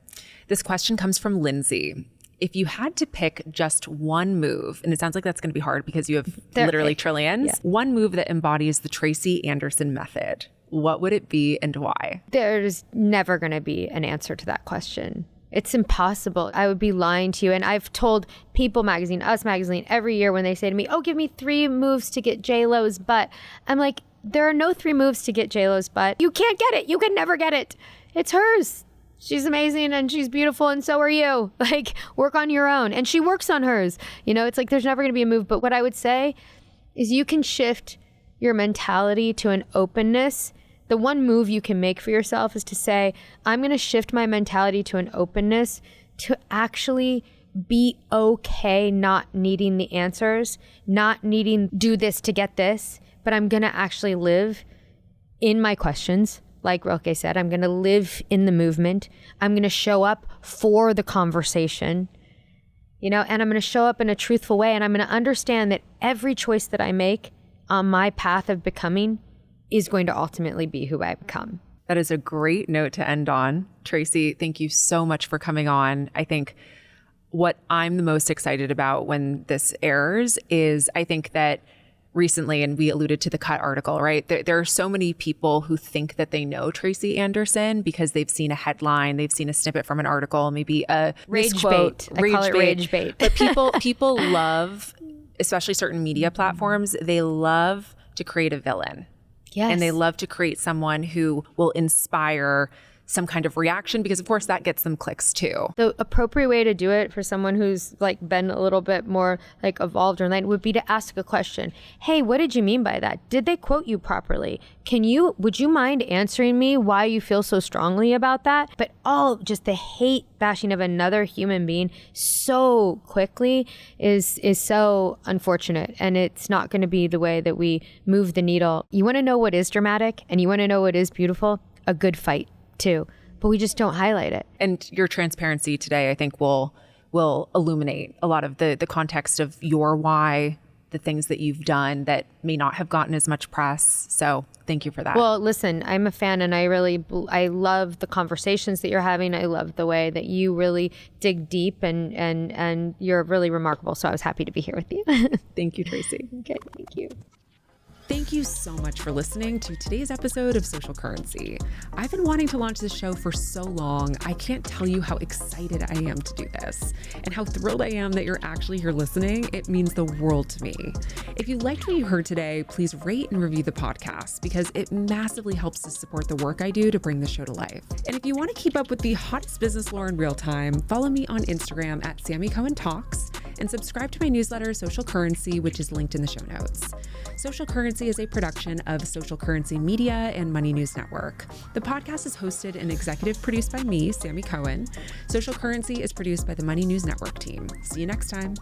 This question comes from Lindsay. If you had to pick just one move, and it sounds like that's going to be hard because you have literally trillions, one move that embodies the Tracy Anderson method, what would it be and why? There's never going to be an answer to that question. It's impossible. I would be lying to you. And I've told People Magazine, Us Magazine, every year when they say to me, oh, give me 3 moves to get J-Lo's butt. I'm like, there are no 3 moves to get J-Lo's butt. You can't get it. You can never get it. It's hers. She's amazing and she's beautiful and so are you. Like, work on your own. And she works on hers. You know, it's like there's never going to be a move. But what I would say is you can shift your mentality to an openness. The one move you can make for yourself is to say, I'm going to shift my mentality to an openness to actually be okay not needing the answers, not needing do this to get this, but I'm going to actually live in my questions. Like Rilke said, I'm going to live in the movement. I'm going to show up for the conversation, you know, and I'm going to show up in a truthful way. And I'm going to understand that every choice that I make on my path of becoming is going to ultimately be who I become. That is a great note to end on. Tracy, thank you so much for coming on. I think what I'm the most excited about when this airs is I think that recently, and we alluded to the Cut article, right? There are so many people who think that they know Tracy Anderson because they've seen a headline, they've seen a snippet from an article, maybe a rage bait. I call it rage bait. But people love, especially certain media platforms, they love to create a villain. Yes. And they love to create someone who will inspire some kind of reaction because, of course, that gets them clicks too. The appropriate way to do it for someone who's like been a little bit more like evolved or enlightened would be to ask a question. Hey, what did you mean by that? Did they quote you properly? Would you mind answering me why you feel so strongly about that? But just the hate bashing of another human being so quickly is so unfortunate. And it's not going to be the way that we move the needle. You want to know what is dramatic and you want to know what is beautiful? A good fight too, but we just don't highlight it. And your transparency today, I think, will illuminate a lot of the context of your why, the things that you've done that may not have gotten as much press. So thank you for that. Well, listen, I'm a fan and I love the conversations that you're having. I love the way that you really dig deep and you're really remarkable. So I was happy to be here with you. Thank you, Tracy. Okay, thank you. Thank you so much for listening to today's episode of Social Currency. I've been wanting to launch this show for so long. I can't tell you how excited I am to do this and how thrilled I am that you're actually here listening. It means the world to me. If you liked what you heard today, please rate and review the podcast because it massively helps to support the work I do to bring the show to life. And if you want to keep up with the hottest business lore in real time, follow me on Instagram at Sammi Cohen Talks and subscribe to my newsletter, Social Currency, which is linked in the show notes. Social Currency is a production of Social Currency Media and Money News Network. The podcast is hosted and executive produced by me, Sammi Cohen. Social Currency is produced by the Money News Network team. See you next time.